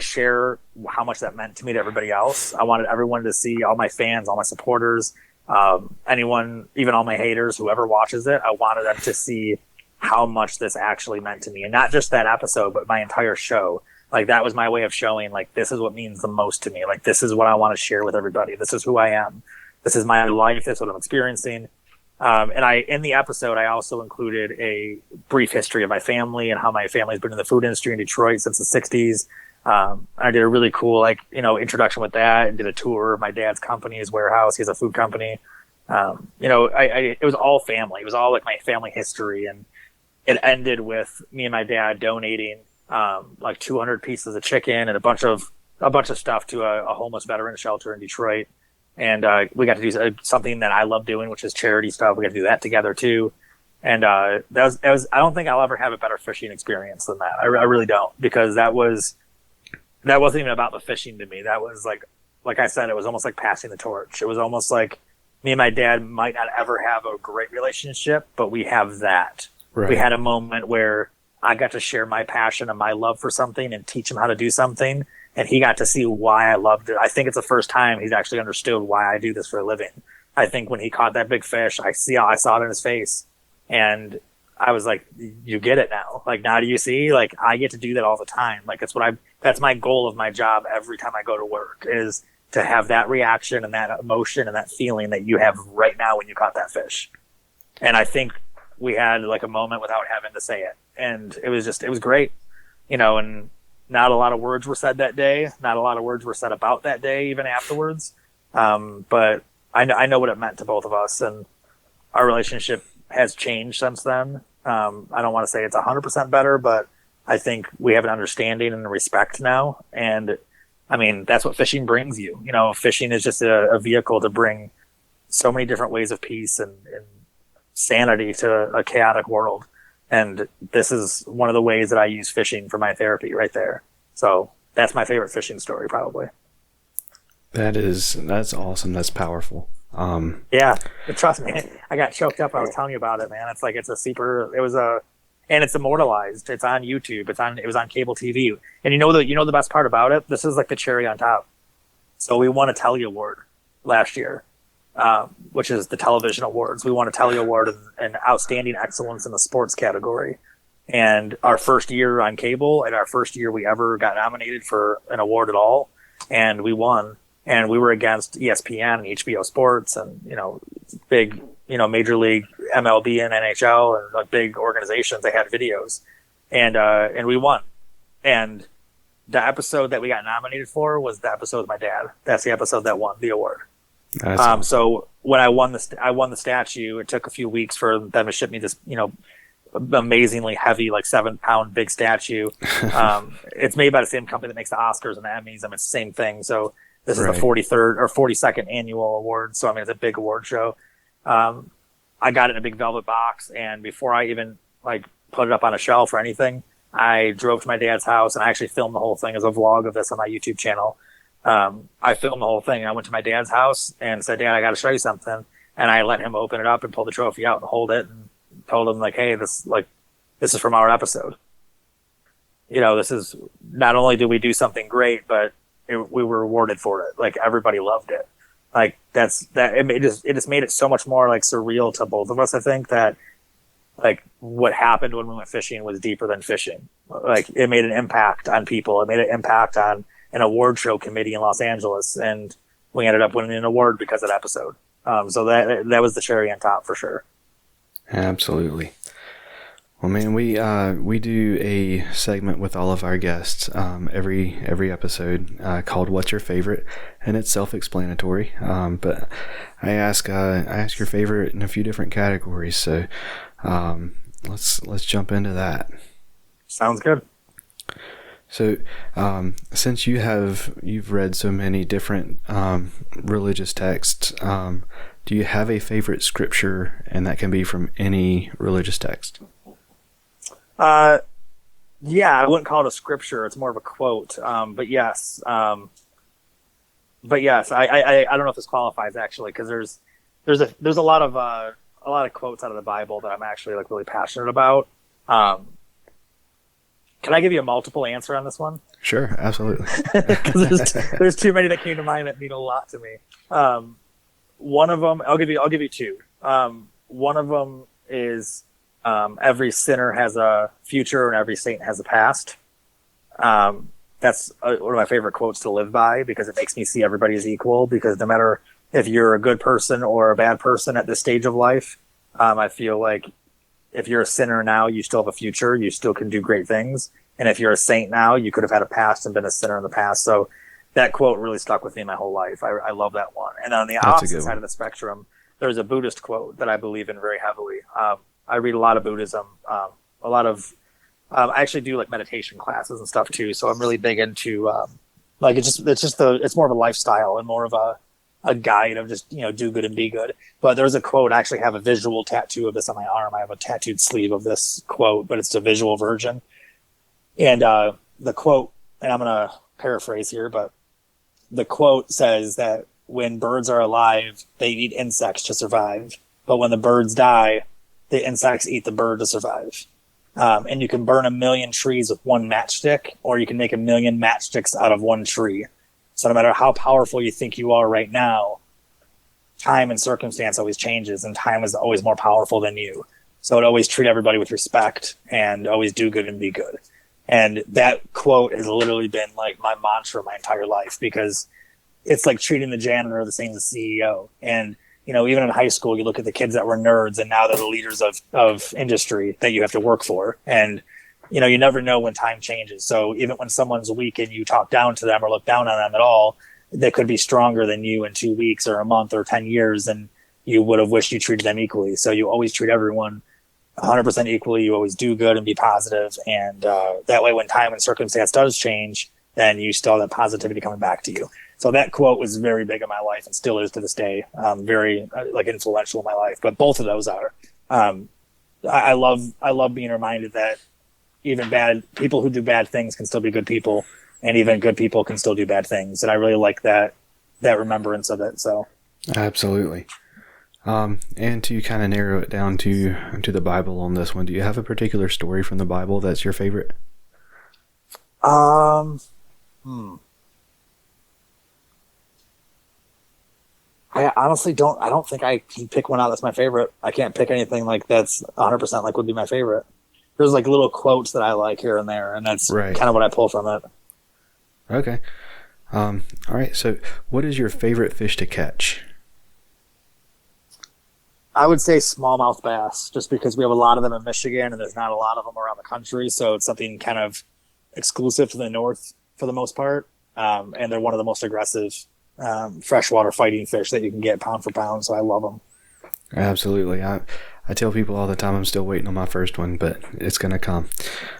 share how much that meant to me to everybody else. I wanted everyone to see, all my fans, all my supporters, anyone, even all my haters, whoever watches it, I wanted them to see how much this actually meant to me. And not just that episode, but my entire show. Like, that was my way of showing, like, this is what means the most to me. Like, this is what I want to share with everybody. This is who I am. This is my life. This is what I'm experiencing. And in the episode, I also included a brief history of my family and how my family's been in the food industry in Detroit since the 60s. I did a really cool, introduction with that, and did a tour of my dad's company, his warehouse. He has a food company. It was all family. It was all like my family history. And it ended with me and my dad donating, 200 pieces of chicken and a bunch of stuff to a homeless veteran shelter in Detroit. And, we got to do something that I love doing, which is charity stuff. We got to do that together too. And, that was, I don't think I'll ever have a better fishing experience than that. I really don't, because that wasn't even about the fishing to me. That was like I said, it was almost like passing the torch. It was almost like me and my dad might not ever have a great relationship, but we have that. Right. We had a moment where I got to share my passion and my love for something and teach him how to do something. And he got to see why I loved it. I think it's the first time he's actually understood why I do this for a living. I think when he caught that big fish, I saw it in his face, and I was like, you get it now. Like, now do you see? Like, I get to do that all the time. Like, that's my goal of my job every time I go to work, is to have that reaction and that emotion and that feeling that you have right now when you caught that fish. And I think we had like a moment without having to say it. And it was great, and not a lot of words were said that day. Not a lot of words were said about that day, even afterwards. But I know what it meant to both of us, and our relationship has changed since then. I don't want to say it's 100% better, but I think we have an understanding and respect now. And I mean, that's what fishing brings you. Fishing is just a vehicle to bring so many different ways of peace and sanity to a chaotic world. And this is one of the ways that I use fishing for my therapy right there. So that's my favorite fishing story, probably. That's awesome. That's powerful. Yeah, but trust me, I got choked up when I was telling you about it, man. And it's immortalized. It's on YouTube. It was on cable TV. And you know the best part about it? This is like the cherry on top. So we won a Telly Award last year, which is the television awards. We won a Telly Award in outstanding excellence in the sports category. And our first year on cable, and our first year we ever got nominated for an award at all, and we won. And we were against ESPN and HBO Sports and, big, Major League MLB and NHL and like big organizations. They had videos, and we won. And the episode that we got nominated for was the episode with my dad. That's the episode that won the award. So when I won the statue, it took a few weeks for them to ship me this, amazingly heavy, like 7-pound big statue. It's made by the same company that makes the Oscars and the Emmys. I mean, it's the same thing. So this is the 43rd or 42nd annual award. So, I mean, it's a big award show. I got it in a big velvet box. And before I even put it up on a shelf or anything, I drove to my dad's house, and I actually filmed the whole thing as a vlog of this on my YouTube channel. I filmed the whole thing. I went to my dad's house and said, Dad, I got to show you something. And I let him open it up and pull the trophy out and hold it, and told him hey, this is from our episode. This is, not only did we do something great, but we were rewarded for it. Like, everybody loved it. It just made it so much more surreal to both of us. I think that what happened when we went fishing was deeper than fishing. It made an impact on people. It made an impact on an award show committee in Los Angeles, and we ended up winning an award because of that episode. So that was the cherry on top for sure. Absolutely. Well, man, we do a segment with all of our guests every episode called "What's Your Favorite," and it's self-explanatory. But I ask your favorite in a few different categories. So let's jump into that. Sounds good. So, since you've read so many different religious texts, do you have a favorite scripture, and that can be from any religious text? Yeah, I wouldn't call it a scripture. It's more of a quote. But yes, I don't know if this qualifies actually, because there's a lot of quotes out of the Bible that I'm actually really passionate about. Can I give you a multiple answer on this one? Sure, absolutely. Because there's too many that came to mind that mean a lot to me. One of them, I'll give you two. One of them is every sinner has a future and every saint has a past. That's one of my favorite quotes to live by, because it makes me see everybody as equal. Because no matter if you're a good person or a bad person at this stage of life, I feel like if you're a sinner now, you still have a future. You still can do great things. And if you're a saint now, you could have had a past and been a sinner in the past. So that quote really stuck with me my whole life. I love that one. And on the opposite side of the spectrum, there's a Buddhist quote that I believe in very heavily. I read a lot of Buddhism, I actually do meditation classes and stuff too. So I'm really big into, it's more of a lifestyle and more of a guide of just, do good and be good. But there's a quote. I actually have a visual tattoo of this on my arm. I have a tattooed sleeve of this quote, but it's a visual version. And the quote, and I'm going to paraphrase here, but the quote says that when birds are alive, they eat insects to survive. But when the birds die, the insects eat the bird to survive. And you can burn 1,000,000 trees with one matchstick, or you can make 1,000,000 matchsticks out of one tree. So no matter how powerful you think you are right now, time and circumstance always changes, and time is always more powerful than you. So it always treat everybody with respect and always do good and be good. And that quote has literally been like my mantra my entire life, because it's like treating the janitor the same as the CEO. And, you know, even in high school, you look at the kids that were nerds and now they're the leaders of industry that you have to work for. And, you know, you never know when time changes. So even when someone's weak and you talk down to them or look down on them at all, they could be stronger than you in 2 weeks or a month or 10 years, and you would have wished you treated them equally. So you always treat everyone 100% equally. You always do good and be positive. And that way, when time and circumstance does change, then you still have that positivity coming back to you. So that quote was very big in my life and still is to this day, very like influential in my life. But both of those are. I love being reminded that even bad people who do bad things can still be good people, and even good people can still do bad things. And I really like that remembrance of it. So Absolutely. And to kind of narrow it down to the Bible on this one, do you have a particular story from the Bible that's your favorite? I honestly don't. I don't think I can pick one out that's my favorite. I can't pick anything like that's 100% like would be my favorite. There's like little quotes that I like here and there, and that's Right. kind of what I pull from it. Okay. All right. So, what is your favorite fish to catch? I would say smallmouth bass, just because we have a lot of them in Michigan and there's not a lot of them around the country. So it's something kind of exclusive to the north for the most part. And they're one of the most aggressive freshwater fighting fish that you can get pound for pound. So I love them. Absolutely. I tell people all the time I'm still waiting on my first one, but it's going to come.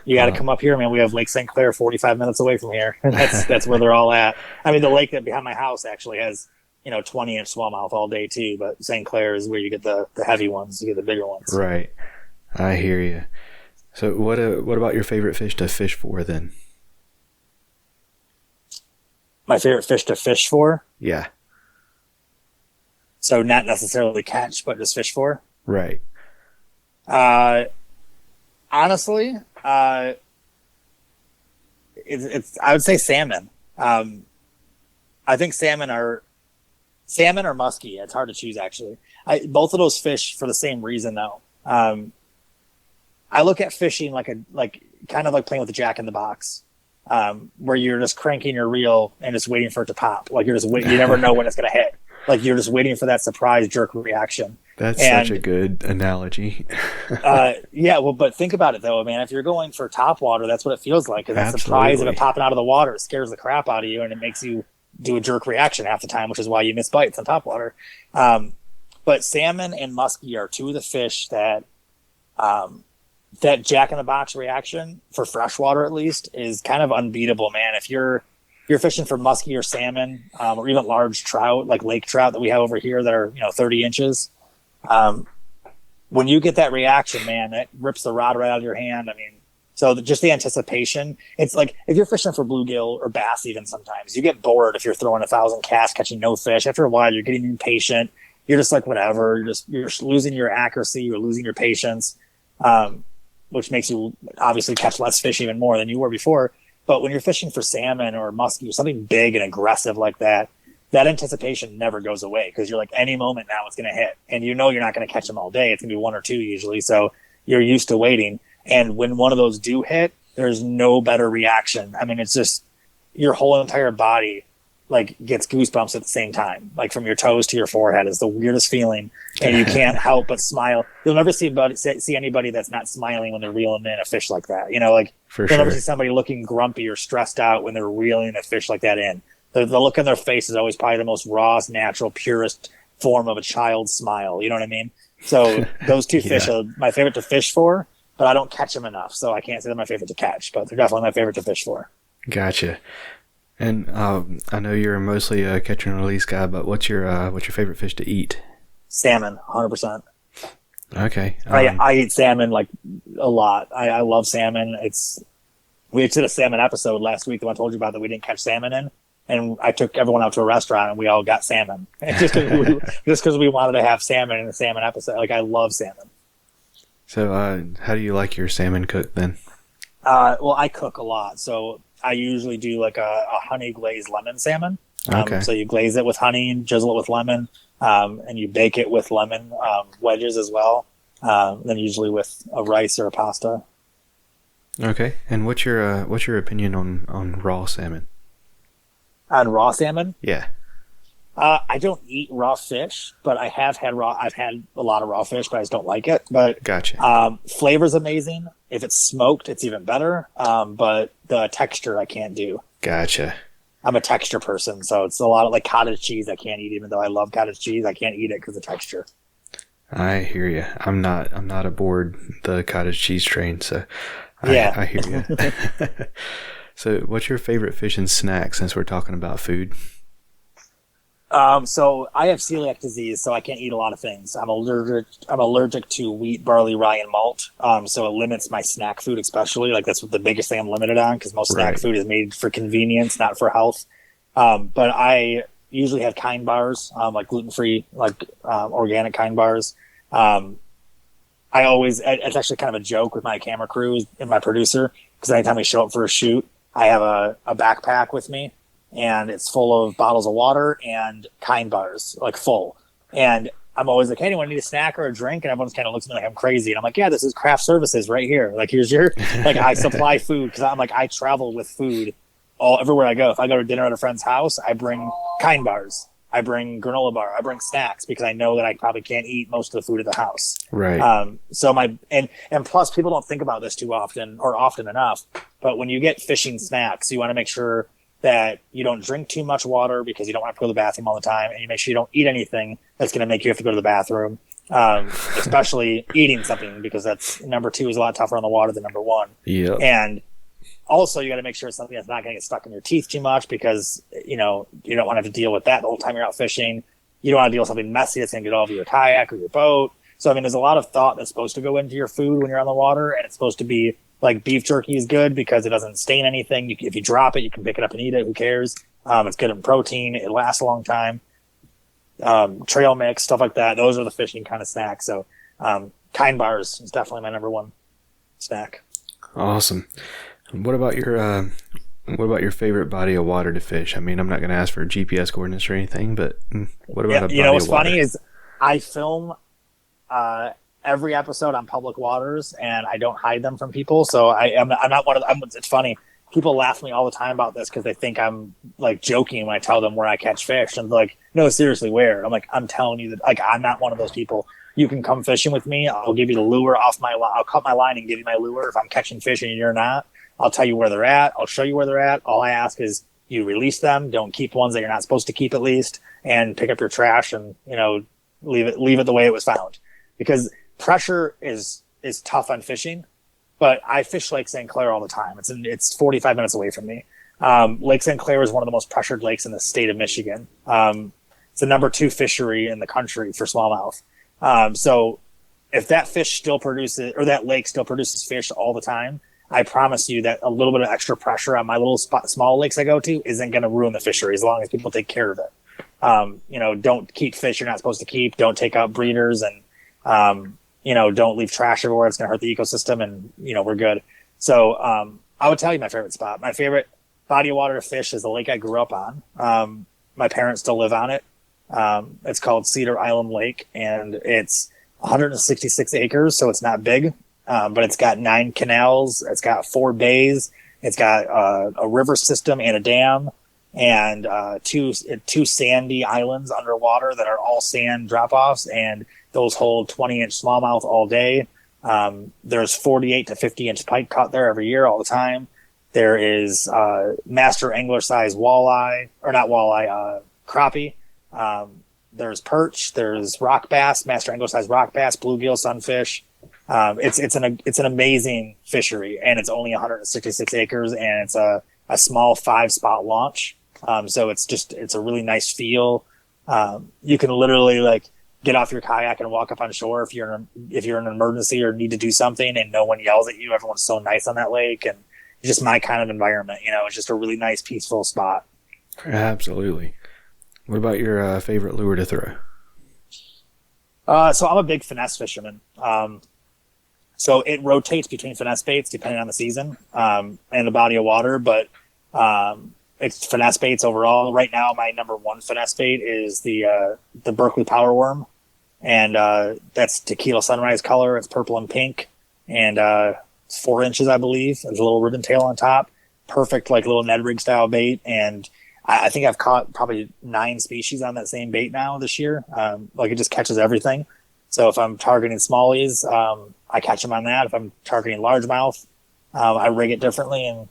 You got to come up here, man. We have Lake St. Clair 45 minutes away from here. That's where they're all at. I mean, the lake that behind my house actually has, 20-inch smallmouth all day too, but St. Clair is where you get the heavy ones, you get the bigger ones. Right. I hear you. So what about your favorite fish to fish for then? My favorite fish to fish for? Yeah. So not necessarily catch, but just fish for? Right. Honestly, it's I would say salmon. I think salmon or muskie. It's hard to choose actually. Both of those fish for the same reason though. I look at fishing like kind of like playing with a jack in the box, where you're just cranking your reel and just waiting for it to pop. Like you're just waiting. You never know when it's gonna hit. Like you're just waiting for that surprise jerk reaction. That's such a good analogy. Yeah, well, but think about it though, man. If you're going for top water, that's what it feels like. Because that surprise of it popping out of the water scares the crap out of you, and it makes you do a jerk reaction half the time, which is why you miss bites on top water. But salmon and muskie are two of the fish that that jack in the box reaction for freshwater at least is kind of unbeatable, man. If you're fishing for muskie or salmon, or even large trout like lake trout that we have over here that are 30 inches. When you get that reaction, man, it rips the rod right out of your hand. I mean, so just the anticipation, it's like if you're fishing for bluegill or bass, even sometimes you get bored if you're throwing 1,000 casts, catching no fish. After a while, you're getting impatient. You're just like, whatever. You're losing your accuracy. You're losing your patience, which makes you obviously catch less fish even more than you were before. But when you're fishing for salmon or muskie or something big and aggressive like that, that anticipation never goes away, because you're like, any moment now it's going to hit, and you're not going to catch them all day. It's going to be one or two usually. So you're used to waiting. And when one of those do hit, there's no better reaction. I mean, it's just your whole entire body like gets goosebumps at the same time, like from your toes to your forehead. Is the weirdest feeling, and you can't help but smile. You'll never see anybody that's not smiling when they're reeling in a fish like that. You'll never see somebody looking grumpy or stressed out when they're reeling a fish like that in. The look on their face is always probably the most rawest, natural, purest form of a child's smile. You know what I mean? So those two fish are my favorite to fish for, but I don't catch them enough, so I can't say they're my favorite to catch, but they're definitely my favorite to fish for. Gotcha. And I know you're mostly a catch and release guy, but what's your favorite fish to eat? Salmon, 100%. Okay. I eat salmon like a lot. I love salmon. We did a salmon episode last week, the one I told you about that we didn't catch salmon in. And I took everyone out to a restaurant and we all got salmon. Just because we wanted to have salmon in the salmon episode. Like, I love salmon. So, how do you like your salmon cooked then? Well, I cook a lot, so I usually do like a honey glazed lemon salmon. Okay. So you glaze it with honey and drizzle it with lemon, and you bake it with lemon wedges as well. Then usually with a rice or a pasta. Okay. And what's your opinion on raw salmon? On raw salmon, Yeah. I don't eat raw fish, but I have had raw. I've had a lot of raw fish, but I just don't like it. But Gotcha. flavor's amazing. If it's smoked, it's even better. But the texture I can't do. Gotcha. I'm a texture person, so it's a lot of like cottage cheese I can't eat. Even though I love cottage cheese, I can't eat it because of texture. I hear you. I'm not aboard the cottage cheese train, so Yeah. I hear you. So, what's your favorite fishing snack since we're talking about food? So I have celiac disease, so I can't eat a lot of things. I'm allergic to wheat, barley, rye, and malt. So it limits my snack food, especially. Like that's the biggest thing I'm limited on because most snack Right. food is made for convenience, not for health. But I usually have Kind bars, like gluten-free, like organic Kind bars. It's actually kind of a joke with my camera crew and my producer because anytime we show up for a shoot, I have a backpack with me. And it's full of bottles of water and Kind bars, like full. And I'm always like, hey, anyone need a snack or a drink? And everyone's kind of looks at me like I'm crazy. And I'm like, yeah, this is craft services right here. Like, here's your, like, I supply food because I'm like, I travel with food everywhere I go. If I go to dinner at a friend's house, I bring Kind bars. I bring granola bar. I bring snacks because I know that I probably can't eat most of the food at the house. Right. And plus people don't think about this too often or often enough. But when you get fishing snacks, you want to make sure that you don't drink too much water because you don't want to go to the bathroom all the time, and you make sure you don't eat anything that's going to make you have to go to the bathroom, especially eating something because that's number 2 is a lot tougher on the water than number 1. Yep. And also you got to make sure it's something that's not going to get stuck in your teeth too much because, you don't want to have to deal with that the whole time you're out fishing. You don't want to deal with something messy that's going to get all over your kayak or your boat. So, there's a lot of thought that's supposed to go into your food when you're on the water, and it's supposed to be like beef jerky is good because it doesn't stain anything. If you drop it, you can pick it up and eat it. Who cares? It's good in protein. It lasts a long time. Trail mix, stuff like that. Those are the fishing kind of snacks. So Kind bars is definitely my number 1 snack. Awesome. What about your favorite body of water to fish? I'm not going to ask for GPS coordinates or anything, but what about a body of water? What's funny is I film every episode on public waters, and I don't hide them from people. So I'm not one of them. It's funny. People laugh at me all the time about this because they think I'm like joking when I tell them where I catch fish. And they're like, no, seriously, where? I'm like, I'm telling you that like I'm not one of those people. You can come fishing with me. I'll give you the lure off my line. I'll cut my line and give you my lure. If I'm catching fish and you're not, I'll tell you where they're at. I'll show you where they're at. All I ask is you release them. Don't keep ones that you're not supposed to keep at least, and pick up your trash and leave it the way it was found, because pressure is tough on fishing. But I fish Lake St. Clair all the time. It's 45 minutes away from me. Lake St. Clair is one of the most pressured lakes in the state of Michigan. It's the number 2 fishery in the country for smallmouth. So if that fish still produces, or that lake still produces fish all the time, I promise you that a little bit of extra pressure on my little small lakes I go to isn't going to ruin the fishery as long as people take care of it. Don't keep fish you're not supposed to keep. Don't take out breeders, and don't leave trash everywhere. It's going to hurt the ecosystem, and, we're good. So I would tell you my favorite spot. My favorite body of water to fish is the lake I grew up on. My parents still live on it. It's called Cedar Island Lake, and it's 166 acres, so it's not big, but it's got 9 canals. It's got 4 bays. It's got a river system and a dam, and two sandy islands underwater that are all sand drop-offs, and those hold 20-inch smallmouth all day. There's 48 to 50-inch pike caught there every year, all the time. There is master angler size walleye, or not walleye, crappie. There's perch. There's rock bass, master angler size rock bass, bluegill, sunfish. It's an amazing fishery, and it's only 166 acres, and it's a small 5-spot launch. So it's a really nice feel. You can literally get off your kayak and walk up on shore if you're in an emergency or need to do something, and no one yells at you. Everyone's so nice on that lake, and it's just my kind of environment. It's just a really nice, peaceful spot. Absolutely. What about your favorite lure to throw? So I'm a big finesse fisherman. So it rotates between finesse baits depending on the season and the body of water, but it's finesse baits overall. Right now, my number one finesse bait is the Berkeley Power Worm, and that's tequila sunrise color. It's purple and pink, and it's 4 inches, I believe. There's a little ribbon tail on top. Perfect, like little Ned rig style bait, and I think I've caught probably 9 species on that same bait now this year. Like it just catches everything. So if I'm targeting smallies, I catch them on that. If I'm targeting largemouth, I rig it differently and,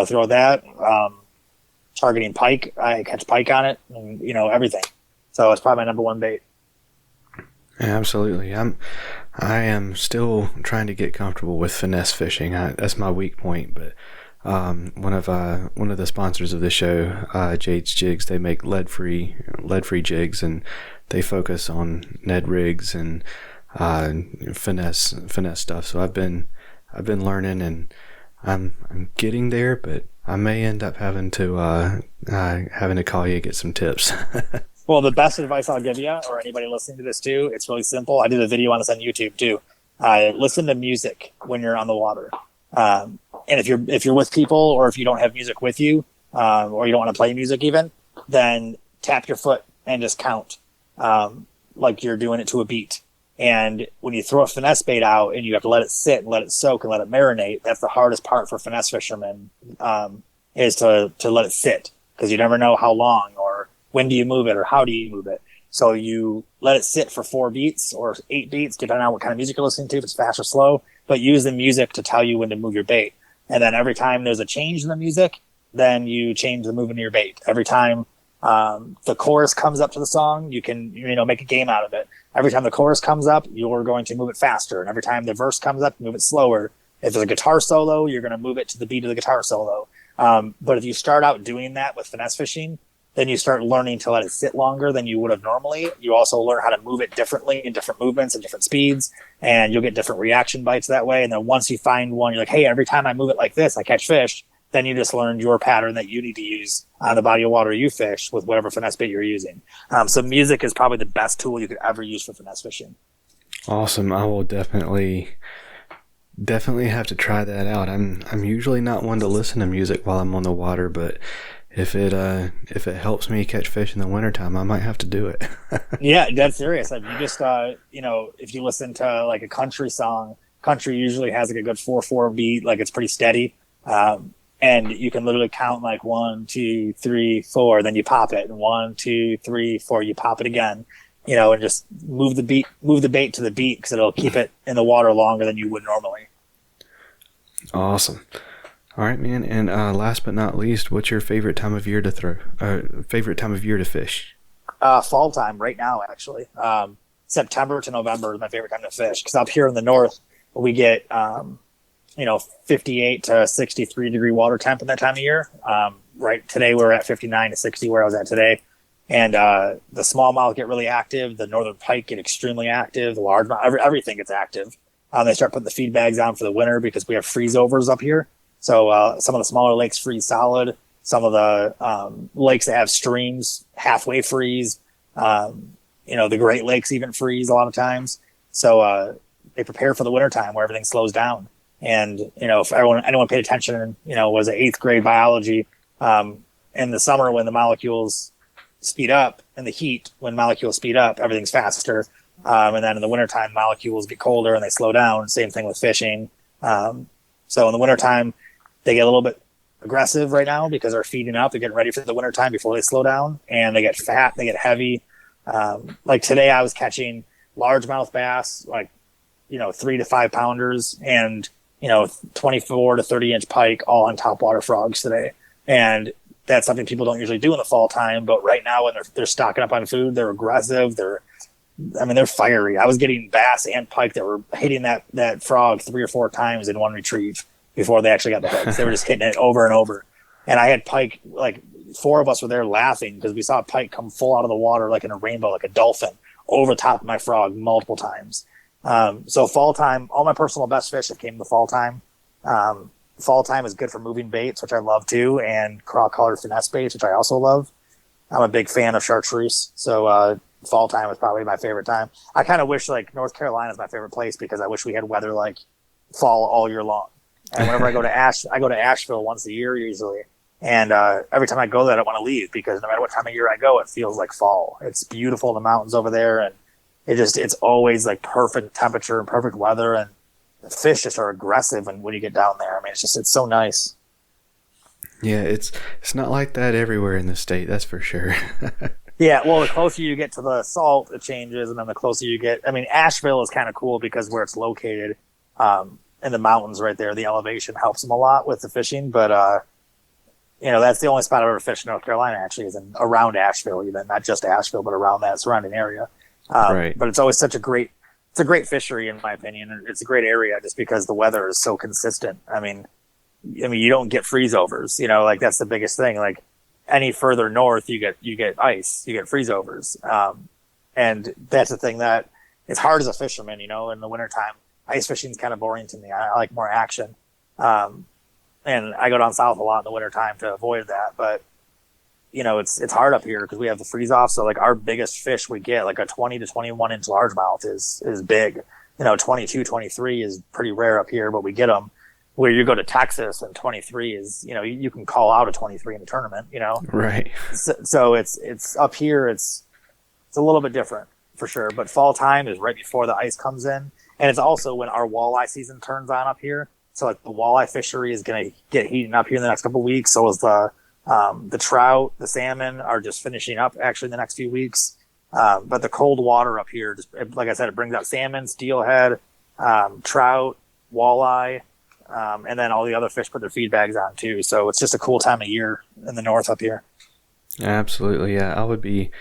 throw that. Targeting pike, I catch pike on it and, everything. So it's probably my number one bait. Yeah, absolutely. I am still trying to get comfortable with finesse fishing. That's my weak point, but one of the sponsors of the show, Jade's Jigs, they make lead-free jigs, and they focus on Ned rigs and finesse stuff. So I've been learning, and I'm getting there, but I may end up having to call you to get some tips. Well, the best advice I'll give you, or anybody listening to this too, it's really simple. I did a video on this on YouTube too. Listen to music when you're on the water. And if you're with people, or if you don't have music with you, or you don't want to play music even, then tap your foot and just count, like you're doing it to a beat. And when you throw a finesse bait out and you have to let it sit and let it soak and let it marinate, that's the hardest part for finesse fishermen, is to let it sit, because you never know how long or when do you move it or how do you move it. So you let it sit for 4 beats or 8 beats, depending on what kind of music you're listening to, if it's fast or slow, but use the music to tell you when to move your bait. And then every time there's a change in the music, then you change the movement of your bait. Every time the chorus comes up to the song, you can make a game out of it. Every time the chorus comes up, you're going to move it faster. And every time the verse comes up, move it slower. If there's a guitar solo, you're going to move it to the beat of the guitar solo. But if you start out doing that with finesse fishing, then you start learning to let it sit longer than you would have normally. You also learn how to move it differently in different movements and different speeds, and you'll get different reaction bites that way. And then once you find one, you're like, hey, every time I move it like this, I catch fish. Then you just learned your pattern that you need to use on the body of water you fish with whatever finesse bait you're using. So music is probably the best tool you could ever use for finesse fishing. Awesome. I will definitely have to try that out. I'm usually not one to listen to music while I'm on the water, but if it helps me catch fish in the wintertime, I might have to do it. Yeah, dead serious. If you just if you listen to like a country song, country usually has like a good 4/4 beat, like it's pretty steady. And you can literally count like 1, 2, 3, 4, then you pop it, and 1, 2, 3, 4, you pop it again, and just move the bait to the beat, because it'll keep it in the water longer than you would normally. Awesome. All right, man. And last but not least, what's your favorite time of year to throw? Favorite time of year to fish? Fall time right now, actually. September to November is my favorite time to fish, because up here in the north, we get 58 to 63 degree water temp at that time of year. Right today we're at 59 to 60 where I was at today. And the smallmouth get really active. The northern pike get extremely active. The largemouth, everything gets active. They start putting the feed bags on for the winter because we have freeze overs up here. So some of the smaller lakes freeze solid. Some of the lakes that have streams halfway freeze. The Great Lakes even freeze a lot of times. So they prepare for the wintertime where everything slows down. And, if anyone paid attention, was an 8th grade biology, in the summer when the molecules speed up, and the heat, when molecules speed up, everything's faster. And then in the wintertime, molecules get colder and they slow down. Same thing with fishing. So in the wintertime, they get a little bit aggressive right now because they're feeding up. They're getting ready for the wintertime before they slow down, and they get fat, they get heavy. Like today I was catching largemouth bass, like, 3 to 5 pounders, and 24 to 30 inch pike, all on topwater frogs today. And that's something people don't usually do in the fall time. But right now, when they're stocking up on food, they're aggressive. They're fiery. I was getting bass and pike that were hitting that frog 3 or 4 times in one retrieve before they actually got the hooks. They were just hitting it over and over. And I had pike, like 4 of us were there laughing because we saw pike come full out of the water like in a rainbow, like a dolphin, over the top of my frog multiple times. So fall time, all my personal best fish that came in the fall time. Fall time is good for moving baits, which I love too, and craw-colored finesse baits, which I also love. I'm a big fan of chartreuse, so fall time is probably my favorite time. I kind of wish like North Carolina is my favorite place because I wish we had weather like fall all year long. And whenever I go to Asheville once a year usually. And every time I go there, I don't want to leave because no matter what time of year I go, it feels like fall. It's beautiful in the mountains over there, and it's always like perfect temperature and perfect weather, and the fish just are aggressive when you get down there. I mean, it's so nice. Yeah, it's not like that everywhere in the state, that's for sure. Yeah, well, the closer you get to the salt, it changes, and then the closer you get. I mean, Asheville is kind of cool because where it's located in the mountains right there, the elevation helps them a lot with the fishing. But that's the only spot I've ever fished in North Carolina. Actually, is around Asheville, even not just Asheville, but around that surrounding area. Right. But it's always a great fishery in my opinion. It's a great area just because the weather is so consistent. I mean, you don't get freeze overs. Like that's the biggest thing. Like any further north, you get ice, you get freeze overs. And that's the thing that it's hard as a fisherman, in the wintertime. Ice fishing is kind of boring to me. I like more action. And I go down south a lot in the wintertime to avoid that. But, it's hard up here because we have the freeze off. So like our biggest fish we get, like a 20 to 21 inch largemouth is big. 22, 23 is pretty rare up here, but we get them. Where you go to Texas and 23 is, you can call out a 23 in the tournament, Right. So it's up here. It's a little bit different for sure. But fall time is right before the ice comes in. And it's also when our walleye season turns on up here. So like the walleye fishery is going to get heating up here in the next couple of weeks. So is the trout, the salmon are just finishing up actually in the next few weeks. But the cold water up here, just like I said, it brings out salmon, steelhead, trout, walleye. And then all the other fish put their feed bags on too. So it's just a cool time of year in the north up here. Absolutely, yeah. I would be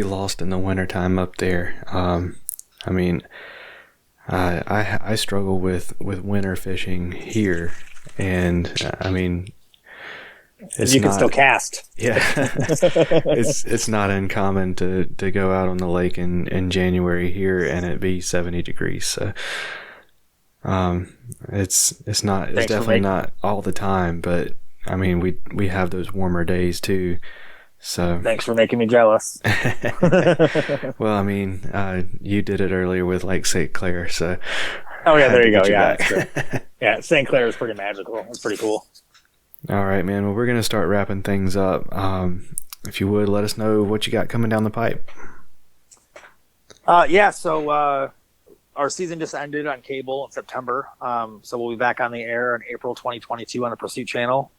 lost in the wintertime up there. I mean, I struggle with winter fishing here, and I mean, you can still cast. Yeah, it's not uncommon to go out on the lake in January here and it be 70 degrees. So. It's definitely not all the time, but I mean, we have those warmer days too. So thanks for making me jealous. Well, I mean, you did it earlier with Lake St. Clair, so. Oh yeah, there you go. Yeah, yeah. St. Clair is pretty magical. It's pretty cool. All right, man. Well, we're gonna start wrapping things up. If you would let us know what you got coming down the pipe. So our season just ended on cable in September. So we'll be back on the air in April 2022 on the Pursuit channel.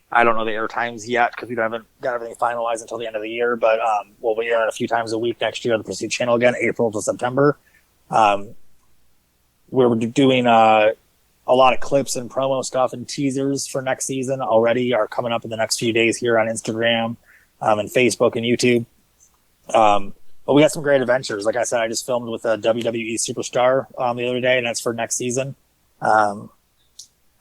I don't know the air times yet because we haven't got everything finalized until the end of the year, but we'll be airing a few times a week next year on the Pursuit channel again, April to September. We're doing a lot of clips and promo stuff and teasers for next season already are coming up in the next few days here on Instagram and Facebook and YouTube. But we got some great adventures. Like I said, I just filmed with a WWE superstar the other day, and that's for next season. I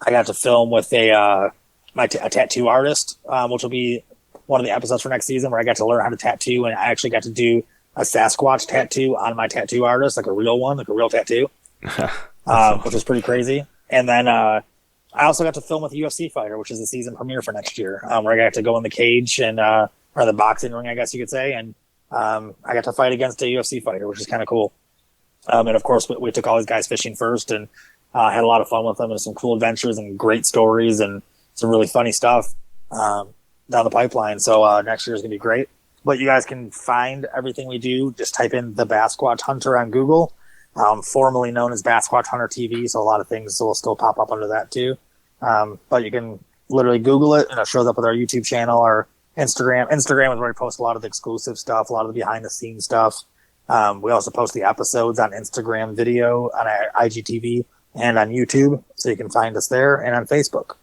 got to film with a tattoo artist, which will be one of the episodes for next season, where I got to learn how to tattoo, and I actually got to do a Sasquatch tattoo on my tattoo artist, like a real one, like a real tattoo, which was pretty crazy. And then I also got to film with a UFC fighter, which is the season premiere for next year, where I got to go in the cage and or the boxing ring, I guess you could say, and I got to fight against a UFC fighter, which is kind of cool. And of course, we took all these guys fishing first and had a lot of fun with them and some cool adventures and great stories and some really funny stuff down the pipeline. So next year is going to be great. But you guys can find everything we do. Just type in the Bassquatch Hunter on Google, formerly known as Bassquatch Hunter TV. So a lot of things will still pop up under that too. But you can literally Google it and it shows up with our YouTube channel or Instagram. Instagram is where we post a lot of the exclusive stuff, a lot of the behind the scenes stuff. We also post the episodes on Instagram video, on our IGTV, and on YouTube. So you can find us there and on Facebook.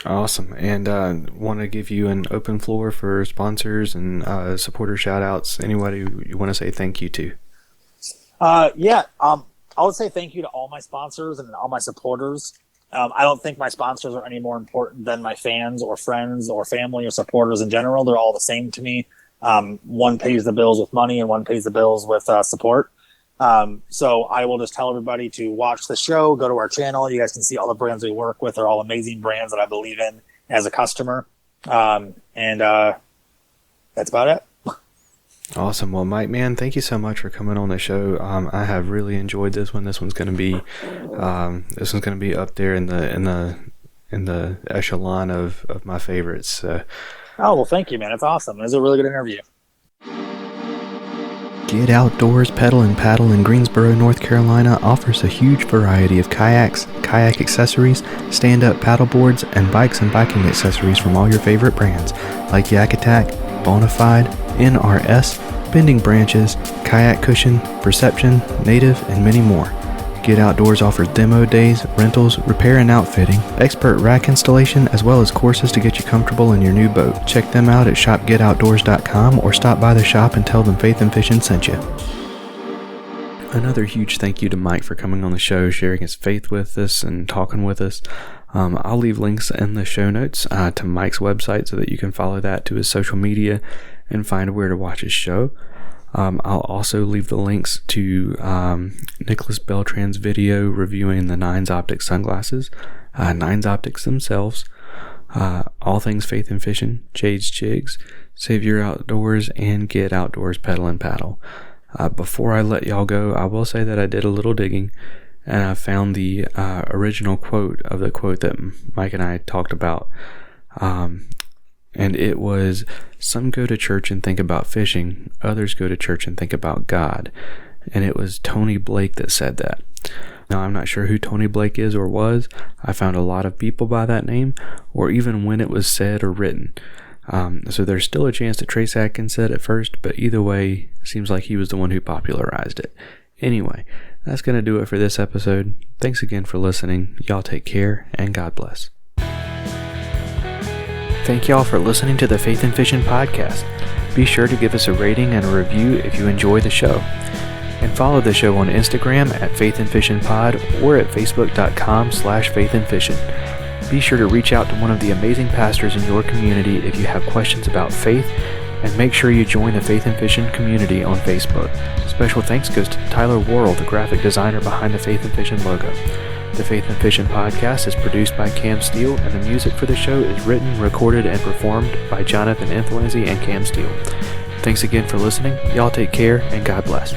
Awesome. And want to give you an open floor for sponsors and supporter shout outs. Anybody you want to say thank you to? I would say thank you to all my sponsors and all my supporters. I don't think my sponsors are any more important than my fans or friends or family or supporters in general. They're all the same to me. One pays the bills with money and one pays the bills with support. So I will just tell everybody to watch the show, go to our channel. You guys can see all the brands we work with. They're all amazing brands that I believe in as a customer. And that's about it. Awesome. Well, Mike, man, thank you so much for coming on the show. I have really enjoyed this one. This one's going to be up there in the echelon of my favorites. So. Oh, well, thank you, man. It's awesome. It was a really good interview. Get Outdoors Pedal and Paddle in Greensboro, North Carolina offers a huge variety of kayaks, kayak accessories, stand-up paddle boards, and bikes and biking accessories from all your favorite brands like Yak Attack, Bonafide, NRS, Bending Branches, Kayak Cushion, Perception, Native, and many more. Get Outdoors offers demo days, rentals, repair and outfitting, expert rack installation, as well as courses to get you comfortable in your new boat. Check them out at shopgetoutdoors.com or stop by the shop and tell them Faith and Fishing sent you. Another huge thank you to Mike for coming on the show, sharing his faith with us and talking with us. I'll leave links in the show notes to Mike's website so that you can follow that, to his social media, and find where to watch his show. I'll also leave the links to Nicholas Beltran's video reviewing the Nines Optics sunglasses, Nines Optics themselves, all things Faith and Fishing, Jade's Jigs, Savur Outdoors, and Get Outdoors Pedal and Paddle. Before I let y'all go, I will say that I did a little digging, and I found the original quote of the quote that Mike and I talked about. And it was, some go to church and think about fishing, others go to church and think about God. And it was Tony Blake that said that. Now, I'm not sure who Tony Blake is or was. I found a lot of people by that name, or even when it was said or written. So there's still a chance that Trace Adkins said it first, but either way, seems like he was the one who popularized it. Anyway, that's going to do it for this episode. Thanks again for listening. Y'all take care, and God bless. Thank y'all for listening to the Faith and Fishing podcast. Be sure to give us a rating and a review if you enjoy the show. And follow the show on Instagram at Faith and Fishing Pod or at facebook.com/faithandfishing. Be sure to reach out to one of the amazing pastors in your community if you have questions about faith, and make sure you join the Faith and Fishing community on Facebook. Special thanks goes to Tyler Worrell, the graphic designer behind the Faith and Fishing logo. The Faith and Fishing podcast is produced by Cam Steele, and the music for the show is written, recorded, and performed by Jonathan Inthlanzy and Cam Steele. Thanks again for listening. Y'all take care, and God bless.